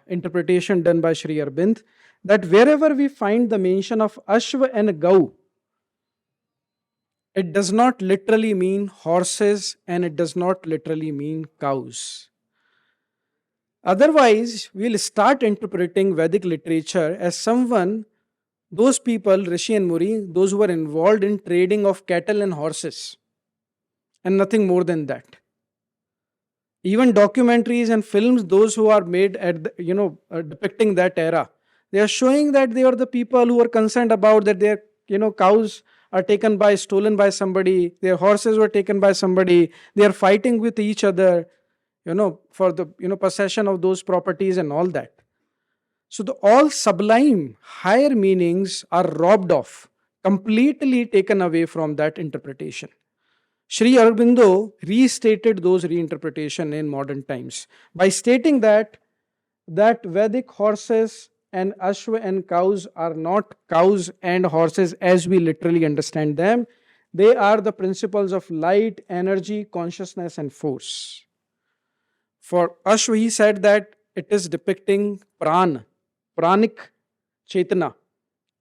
interpretation done by Sri Aurobindo, that wherever we find the mention of Ashva and Gau, it does not literally mean horses and it does not literally mean cows. Otherwise, we'll start interpreting Vedic literature as those people, Rishi and Muri, those who were involved in trading of cattle and horses, and nothing more than that. Even documentaries and films, those who are made at depicting that era, they are showing that they are the people who are concerned about that their cows are stolen by somebody, their horses were taken by somebody, they are fighting with each other, for the possession of those properties and all that. So the all sublime higher meanings are robbed of, completely taken away from that interpretation. Sri Aurobindo restated those reinterpretation in modern times by stating that Vedic horses and Ashwa and cows are not cows and horses as we literally understand them. They are the principles of light, energy, consciousness, and force. For Ashwa, he said that it is depicting pranic chetana,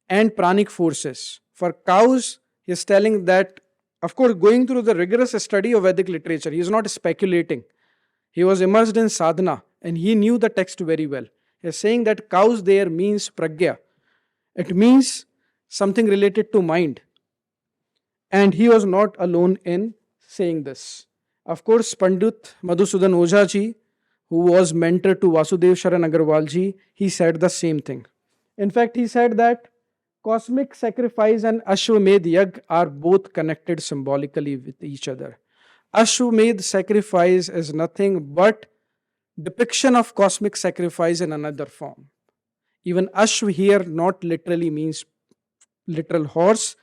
and pranic forces. For cows, he is telling that, of course, going through the rigorous study of Vedic literature, he is not speculating. He was immersed in sadhana and he knew the text very well. He is saying that cows there means pragya. It means something related to mind. And he was not alone in saying this. Of course, Pandit Madhusudan Ojha ji, who was mentor to Vasudev Sharan Agarwal ji, he said the same thing. In fact, he said that cosmic sacrifice and Ashwamedh Yag are both connected symbolically with each other. Ashwamedh sacrifice is nothing but depiction of cosmic sacrifice in another form. Even Ashw here not literally means literal horse.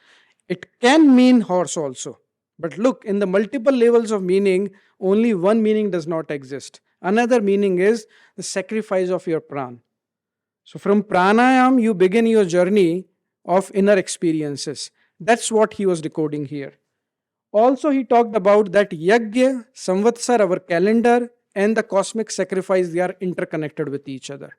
It can mean horse also. But look, in the multiple levels of meaning, only one meaning does not exist. Another meaning is the sacrifice of your pran. So from pranayam, you begin your journey of inner experiences. That's what he was decoding here. Also, he talked about that yagya, samvatsar, our calendar, and the cosmic sacrifice, they are interconnected with each other.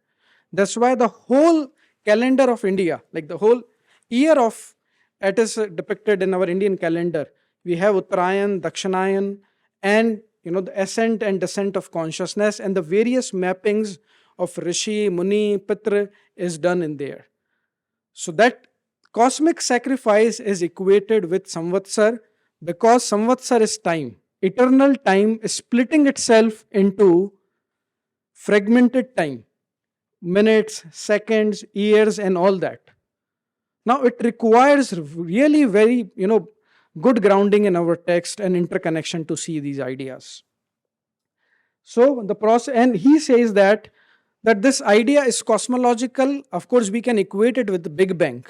That's why the whole calendar of India, like the whole year of it is depicted in our Indian calendar. We have Uttarayan, Dakshinayan, and the ascent and descent of consciousness, and the various mappings of Rishi, Muni, Pitra is done in there. So that cosmic sacrifice is equated with Samvatsar because Samvatsar is time. Eternal time is splitting itself into fragmented time, minutes, seconds, years, and all that. Now it requires really very, good grounding in our text and interconnection to see these ideas. So the process, and he says that this idea is cosmological. Of course, we can equate it with the Big Bang.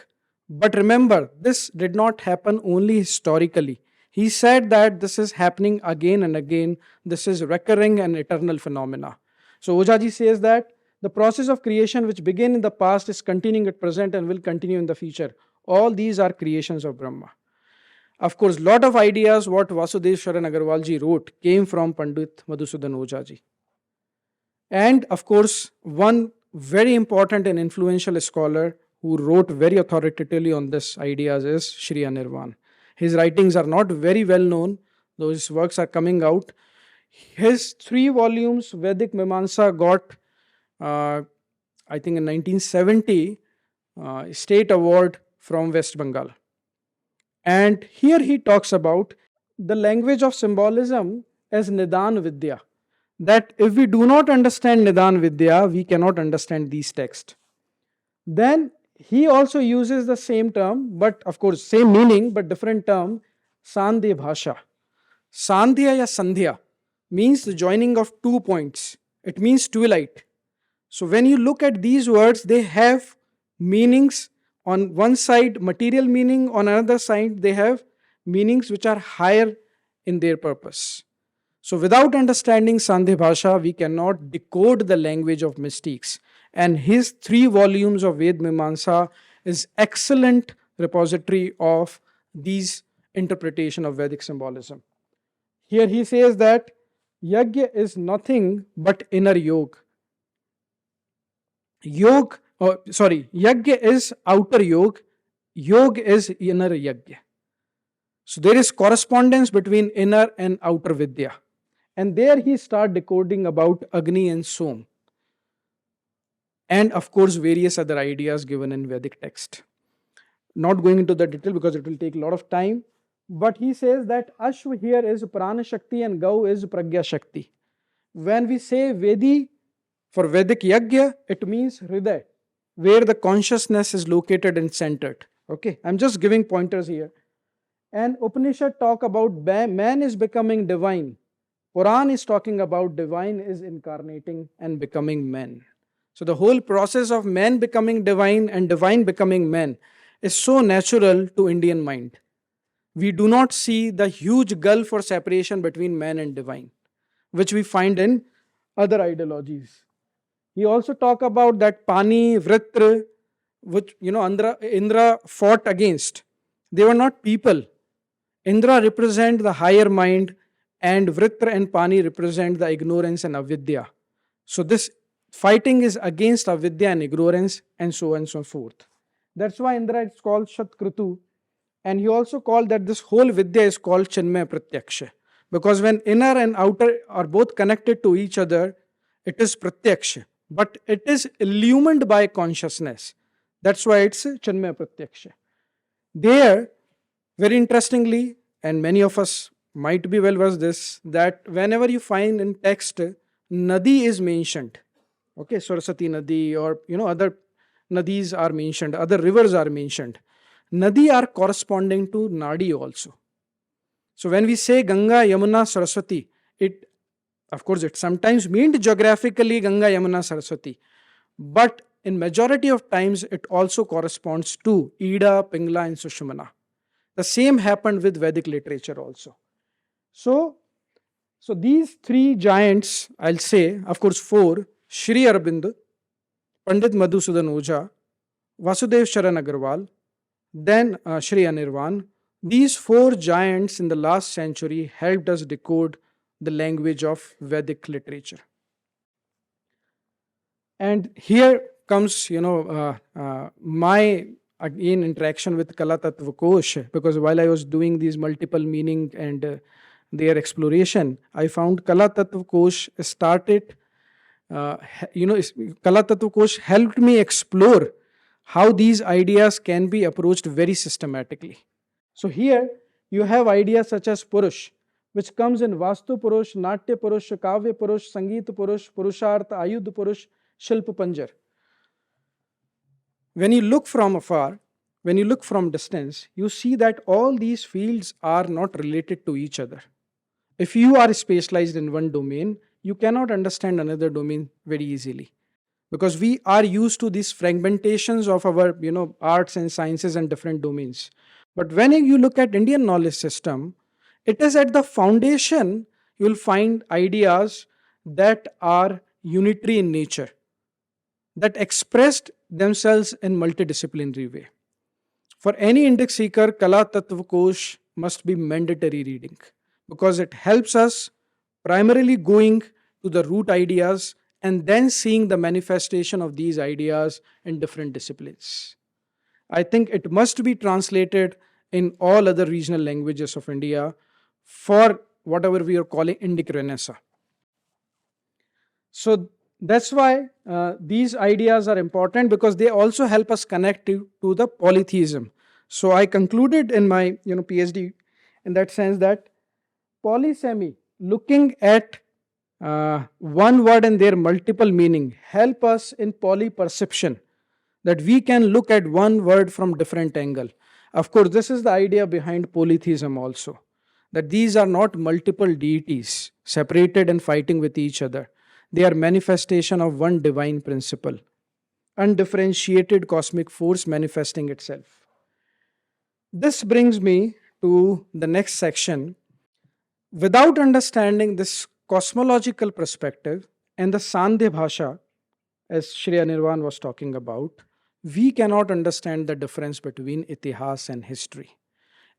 But remember, this did not happen only historically. He said that this is happening again and again. This is recurring and eternal phenomena. So Ojaji says that the process of creation which began in the past is continuing at present and will continue in the future. All these are creations of Brahma. Of course, lot of ideas what Vasudev Sharan Agarwal ji wrote came from Pandit Madhusudan Ojaji. And of course, one very important and influential scholar who wrote very authoritatively on this ideas is Sri Anirvan. His writings are not very well known, though his works are coming out. His 3 volumes, Vedic Mimamsa, got, I think in 1970, State Award from West Bengal. And here he talks about the language of symbolism as Nidan Vidya. That if we do not understand Nidan Vidya, we cannot understand these texts. Then he also uses the same term, but of course same meaning, but different term, Sandhya Bhasha. Sandhya ya Sandhya means the joining of 2 points. It means twilight. So when you look at these words, they have meanings. On one side, material meaning. On another side, they have meanings which are higher in their purpose. So without understanding Sandhya Bhasha, we cannot decode the language of mystics. And his 3 volumes of Ved Mimamsa is excellent repository of these interpretation of Vedic symbolism. Here he says that Yajna is nothing but inner yoga. Yajna is outer yoga. Yoga is inner yajna. So there is correspondence between inner and outer Vidya. And there he started decoding about Agni and Som. And of course, various other ideas given in Vedic text. Not going into the detail because it will take a lot of time. But he says that Ashwa here is Prana Shakti and Gau is Pragya Shakti. When we say Vedi for Vedic Yajna, it means Hriday, where the consciousness is located and centered. Okay, I'm just giving pointers here. And Upanishad talk about man is becoming divine. Puran is talking about divine is incarnating and becoming man. So the whole process of man becoming divine and divine becoming man is so natural to Indian mind. We do not see the huge gulf or separation between man and divine, which we find in other ideologies. He also talk about that Pani, Vritra, which Indra fought against. They were not people. Indra represent the higher mind and Vritra and Pani represent the ignorance and avidya. So this fighting is against avidya and ignorance and so on and so forth. That's why Indra is called Shatkrutu. And he also called that this whole Vidya is called Chinmaya Pratyaksha. Because when inner and outer are both connected to each other, it is Pratyaksha. But it is illumined by consciousness. That's why it's Chinmaya Pratyaksha. There, very interestingly, and many of us might be well versed this, that whenever you find in text, Nadi is mentioned. Okay, Saraswati Nadi or other Nadis are mentioned, other rivers are mentioned. Nadi are corresponding to Nadi also. So when we say Ganga, Yamuna, Saraswati, it sometimes means geographically Ganga, Yamuna, Saraswati. But in majority of times, it also corresponds to Ida, Pingla and Sushumna. The same happened with Vedic literature also. So these 3 giants, I'll say, of course 4, Sri Aurobindo, Pandit Madhusudan Oja, Vasudev Sharan Agarwal, then Sri Anirvan. These 4 giants in the last century helped us decode the language of Vedic literature. And here comes, my again interaction with Kala Tattva Kosh, because while I was doing these multiple meaning and their exploration, I found Kala Tattva Kosh started, Kala Tattva Kosh helped me explore how these ideas can be approached very systematically. So here you have ideas such as Purush, which comes in Vastu Purush, Natya Purush, Kavya Purush, Sangeet Purush, Purushartha, Ayudh Purush, Shilp Panjar. When you look from afar, when you look from distance, you see that all these fields are not related to each other. If you are specialized in one domain, you cannot understand another domain very easily, because we are used to these fragmentations of our arts and sciences and different domains. But when you look at Indian knowledge system, it is at the foundation you will find ideas that are unitary in nature, that expressed themselves in multidisciplinary way. For any index seeker, Kala Tattva Kosh must be mandatory reading, because it helps us primarily going to the root ideas and then seeing the manifestation of these ideas in different disciplines. I think it must be translated in all other regional languages of India for whatever we are calling Indic Renaissance. So that's why these ideas are important, because they also help us connect to the polytheism. So I concluded in my PhD in that sense that polysemy, looking at one word and their multiple meaning, help us in polyperception, that we can look at one word from different angle. Of course, this is the idea behind polytheism also, that these are not multiple deities separated and fighting with each other. They are manifestation of one divine principle, undifferentiated cosmic force manifesting itself. This brings me to the next section. Without understanding this cosmological perspective and the Sandhya Bhasha, as Shri Anirvan was talking about, we cannot understand the difference between itihas and history.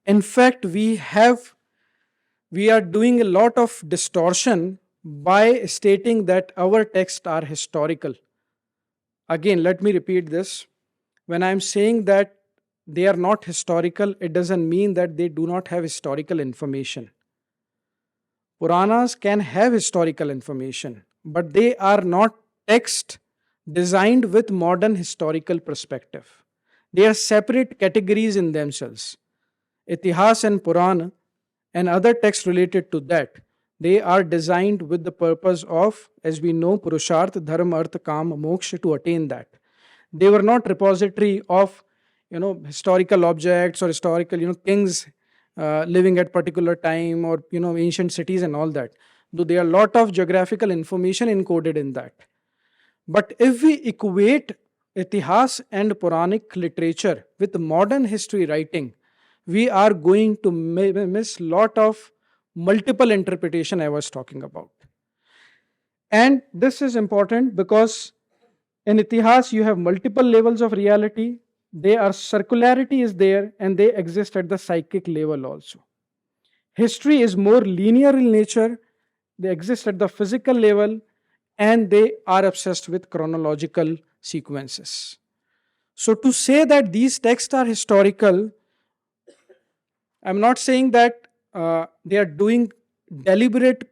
In fact, we are doing a lot of distortion by stating that our texts are historical. Again, let me repeat this. When I'm saying that they are not historical, it doesn't mean that they do not have historical information. Puranas can have historical information, but they are not texts designed with modern historical perspective. They are separate categories in themselves. Itihas and Purana and other texts related to that, they are designed with the purpose of, as we know, Purusharth, Dharma, Artha, Kama, Moksha, to attain that. They were not repository of historical objects or historical kings living at particular time, or ancient cities and all that. Though there are a lot of geographical information encoded in that. But if we equate Itihas and Puranic literature with modern history writing, we are going to miss lot of multiple interpretation I was talking about. And this is important because in Itihas you have multiple levels of reality. Circularity is there, and they exist at the psychic level also. History is more linear in nature. They exist at the physical level, and they are obsessed with chronological sequences. So to say that these texts are historical, I'm not saying that they are doing deliberate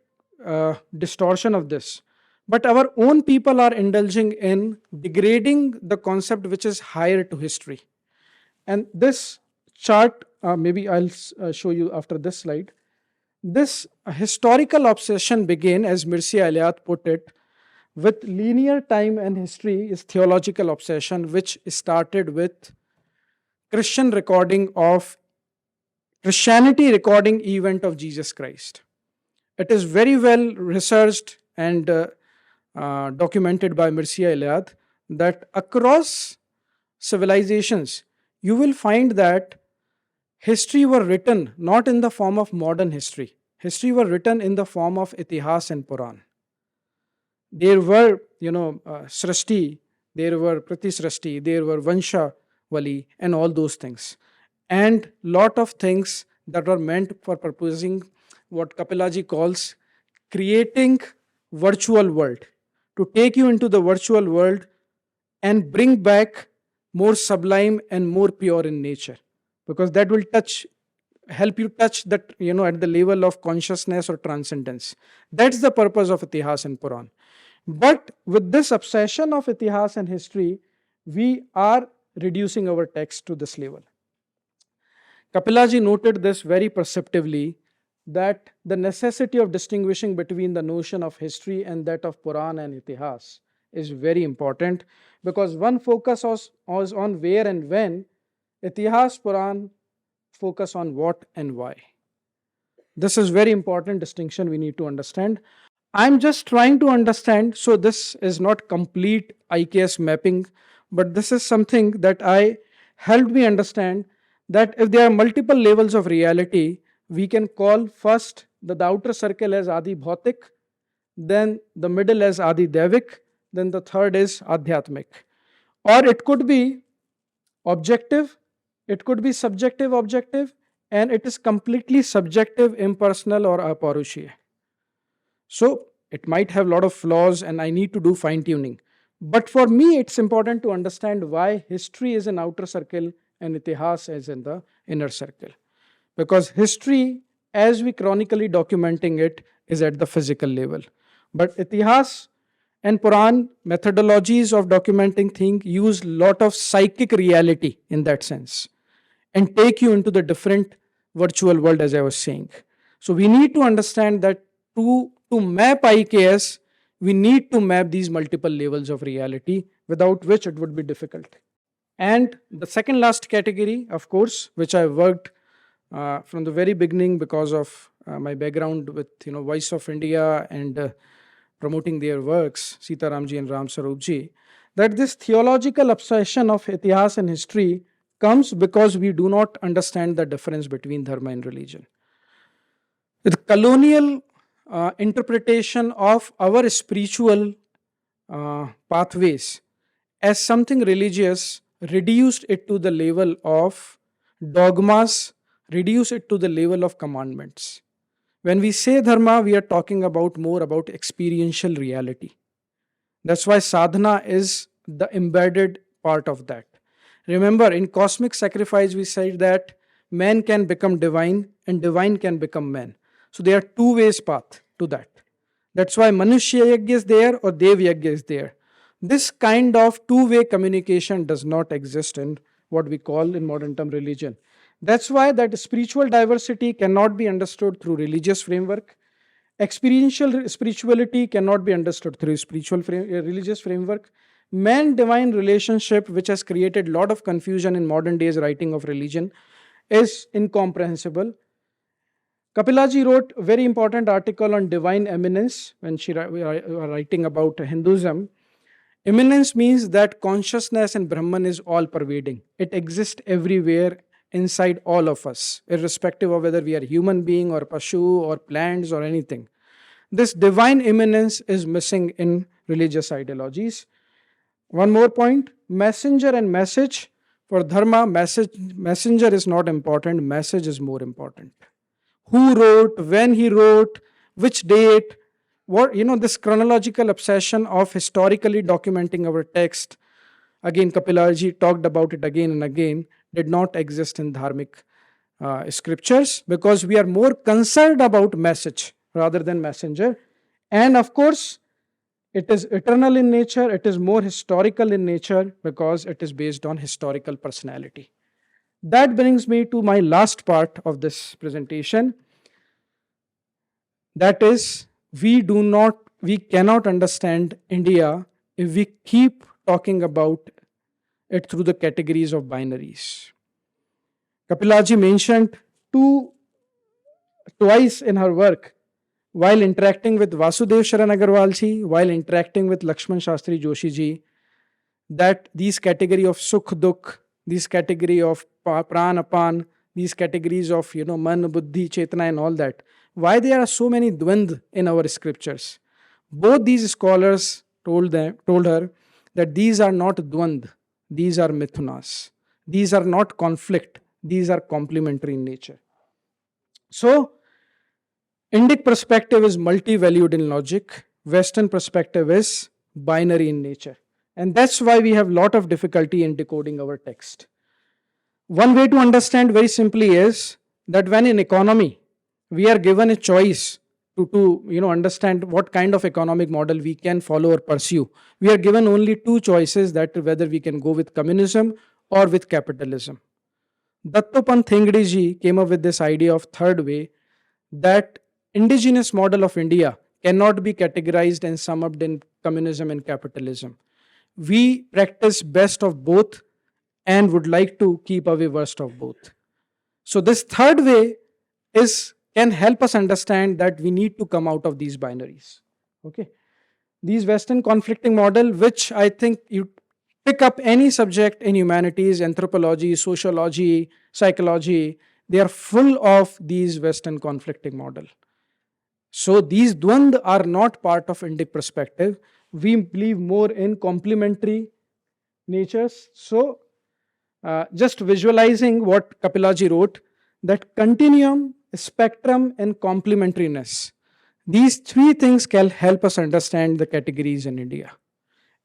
distortion of this, but our own people are indulging in degrading the concept which is higher to history. And this chart, maybe I'll show you after this slide. This historical obsession began, as Mircea Eliade put it, with linear time and history is theological obsession, which started with Christianity recording event of Jesus Christ. It is very well researched and documented by Mircea Eliade that across civilizations, you will find that history were written not in the form of modern history. History were written in the form of Itihas and Puran. There were, Srishti, there were Pratisrishti, there were Vanshawali, and all those things. And lot of things that were meant for purposing what Kapilaji calls creating virtual world. To take you into the virtual world and bring back more sublime and more pure in nature, because that will help you touch that, at the level of consciousness or transcendence. That's the purpose of Itihas and Puran. But with this obsession of Itihas and history, we are reducing our text to this level. Kapilaji noted this very perceptively, that the necessity of distinguishing between the notion of history and that of Puran and Itihas is very important, because one focus was on where and when, Itihas, Puran focus on what and why. This is very important distinction we need to understand. I'm just trying to understand, so this is not complete IKS mapping, but this is something that I helped me understand, that if there are multiple levels of reality, we can call first the outer circle as Adi Bhautik, then the middle as Adi Devik, then the third is Adhyatmik. Or it could be objective, it could be subjective objective, and it is completely subjective, impersonal, or aparushya. So it might have a lot of flaws and I need to do fine tuning. But for me, it's important to understand why history is in outer circle and Itihas is in the inner circle. Because history, as we chronically documenting it, is at the physical level. But Itihas and Puran methodologies of documenting things use lot of psychic reality in that sense and take you into the different virtual world, as I was saying. So we need to understand that to map IKS, we need to map these multiple levels of reality, without which it would be difficult. And the second last category, of course, which I worked from the very beginning because of my background with Voice of India and promoting their works, Sita Ramji and Ram Sarupji, that this theological obsession of Itihas and history comes because we do not understand the difference between dharma and religion. The colonial interpretation of our spiritual pathways as something religious reduced it to the level of dogmas, reduced it to the level of commandments. When we say dharma, we are talking about more about experiential reality. That's why sadhana is the embedded part of that. Remember, in cosmic sacrifice, we said that man can become divine and divine can become man. So there are two ways path to that. That's why Manushya Yajna is there or Dev Yajna is there. This kind of two-way communication does not exist in what we call in modern term religion. That's why that spiritual diversity cannot be understood through religious framework. Experiential spirituality cannot be understood through religious framework. Man-divine relationship, which has created a lot of confusion in modern days writing of religion, is incomprehensible. Kapilaji wrote a very important article on divine eminence when she was writing about Hinduism. Eminence means that consciousness and Brahman is all pervading. It exists everywhere inside all of us, irrespective of whether we are human being or pashu or plants or anything. This divine immanence is missing in religious ideologies. One more point, messenger and message. For dharma, messenger is not important, message is more important. Who wrote, when he wrote, which date, what, this chronological obsession of historically documenting our text. Again, Kapilaji talked about it again and again, did not exist in dharmic scriptures, because we are more concerned about message rather than messenger. And of course, it is eternal in nature, it is more historical in nature because it is based on historical personality. That brings me to my last part of this presentation. That is, we cannot understand India if we keep talking about it through the categories of binaries. Kapilaji mentioned twice in her work, while interacting with Vasudev Sharan Agarwal ji, while interacting with Lakshman Shastri Joshi ji, that these category of Sukh Dukh, these category of Pran Apan, these categories of Man, Buddhi, Chetna and all that, why there are so many dvand in our scriptures. Both these scholars told her that these are not dvand, these are mithunas. These are not conflict, these are complementary in nature. So, Indic perspective is multi-valued in logic, Western perspective is binary in nature. And that's why we have a lot of difficulty in decoding our text. One way to understand very simply is that when in economy, we are given a choice to understand what kind of economic model we can follow or pursue. We are given only two choices, that whether we can go with communism or with capitalism. Dattopant Thengdi ji came up with this idea of third way, that indigenous model of India cannot be categorized and summed up in communism and capitalism. We practice best of both and would like to keep away worst of both. So this third way can help us understand that we need to come out of these binaries. Okay, these Western conflicting model, which I think you pick up any subject in humanities, anthropology, sociology, psychology, they are full of these Western conflicting model. So these dvand are not part of Indic perspective. We believe more in complementary natures. So just visualizing what Kapilaji wrote, that continuum, spectrum, and complementariness, these three things can help us understand the categories in India.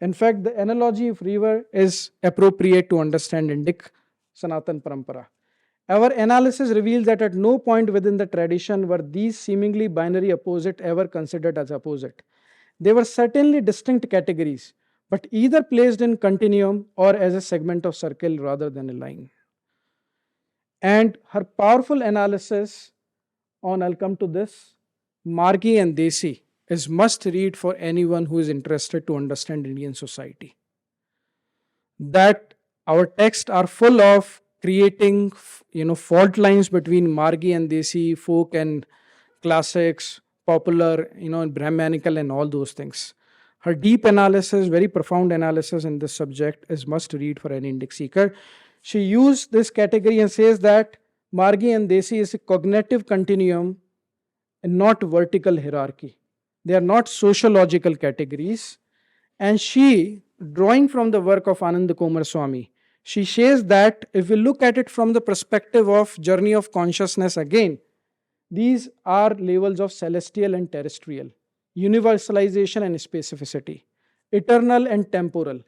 In fact, the analogy of river is appropriate to understand Indic Sanatan Parampara. Our analysis reveals that at no point within the tradition were these seemingly binary opposites ever considered as opposite. They were certainly distinct categories, but either placed in continuum or as a segment of circle rather than a line. And her powerful analysis on, I'll come to this, Margi and Desi, is must read for anyone who is interested to understand Indian society. That our texts are full of creating fault lines between Margi and Desi, folk and classics, popular, Brahmanical and all those things. Her deep analysis, very profound analysis in this subject is must read for any Indic seeker. She used this category and says that Margi and Desi is a cognitive continuum and not vertical hierarchy. They are not sociological categories. And she, drawing from the work of Anand Kumar Swami, she says that if we look at it from the perspective of journey of consciousness again, these are levels of celestial and terrestrial, universalization and specificity, eternal and temporal.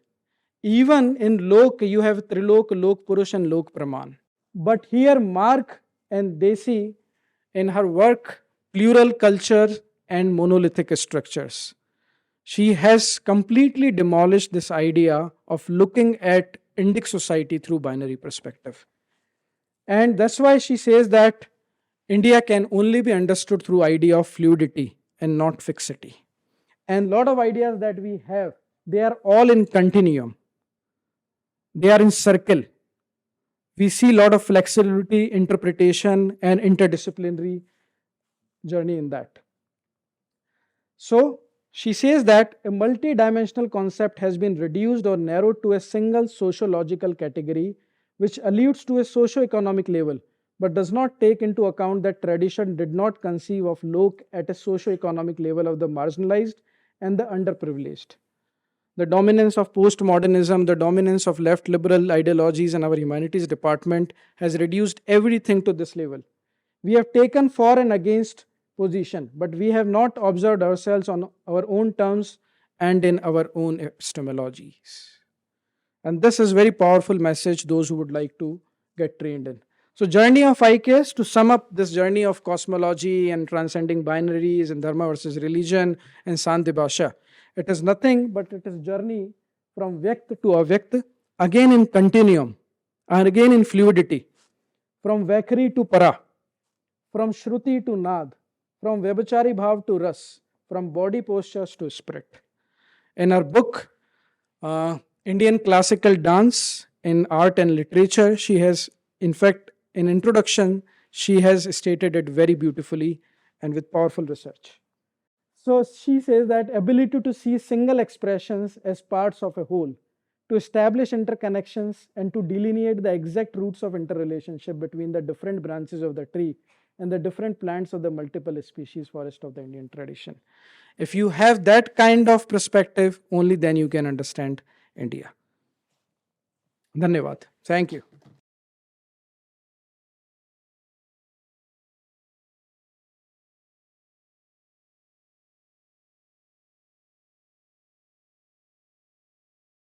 Even in Lok, you have Trilok, Lok Purush and Lok Praman. But here Mark and Desi, in her work, plural culture and monolithic structures, she has completely demolished this idea of looking at Indic society through binary perspective. And that's why she says that India can only be understood through idea of fluidity and not fixity. And lot of ideas that we have, they are all in continuum. They are in circle. We see a lot of flexibility, interpretation, and interdisciplinary journey in that. So she says that a multi-dimensional concept has been reduced or narrowed to a single sociological category, which alludes to a socio-economic level, but does not take into account that tradition did not conceive of Lok at a socio-economic level of the marginalized and the underprivileged. The dominance of postmodernism, the dominance of left liberal ideologies in our humanities department has reduced everything to this level. We have taken for and against position, but we have not observed ourselves on our own terms and in our own epistemologies. And this is very powerful message those who would like to get trained in. So journey of IKS, to sum up this journey of cosmology and transcending binaries and dharma versus religion and Shanti Bhasha, it is nothing but it is journey from Vyakt to Avyakt, again in continuum and again in fluidity, from Vaikhari to Para, from Shruti to Nad, from Vyabhachari Bhav to Ras, from body postures to spirit. In her book, Indian Classical Dance in Art and Literature, she has, in fact, in introduction, she has stated it very beautifully and with powerful research. So she says that ability to see single expressions as parts of a whole, to establish interconnections and to delineate the exact roots of interrelationship between the different branches of the tree and the different plants of the multiple species forest of the Indian tradition. If you have that kind of perspective, only then you can understand India. Dhanyavad. Thank you.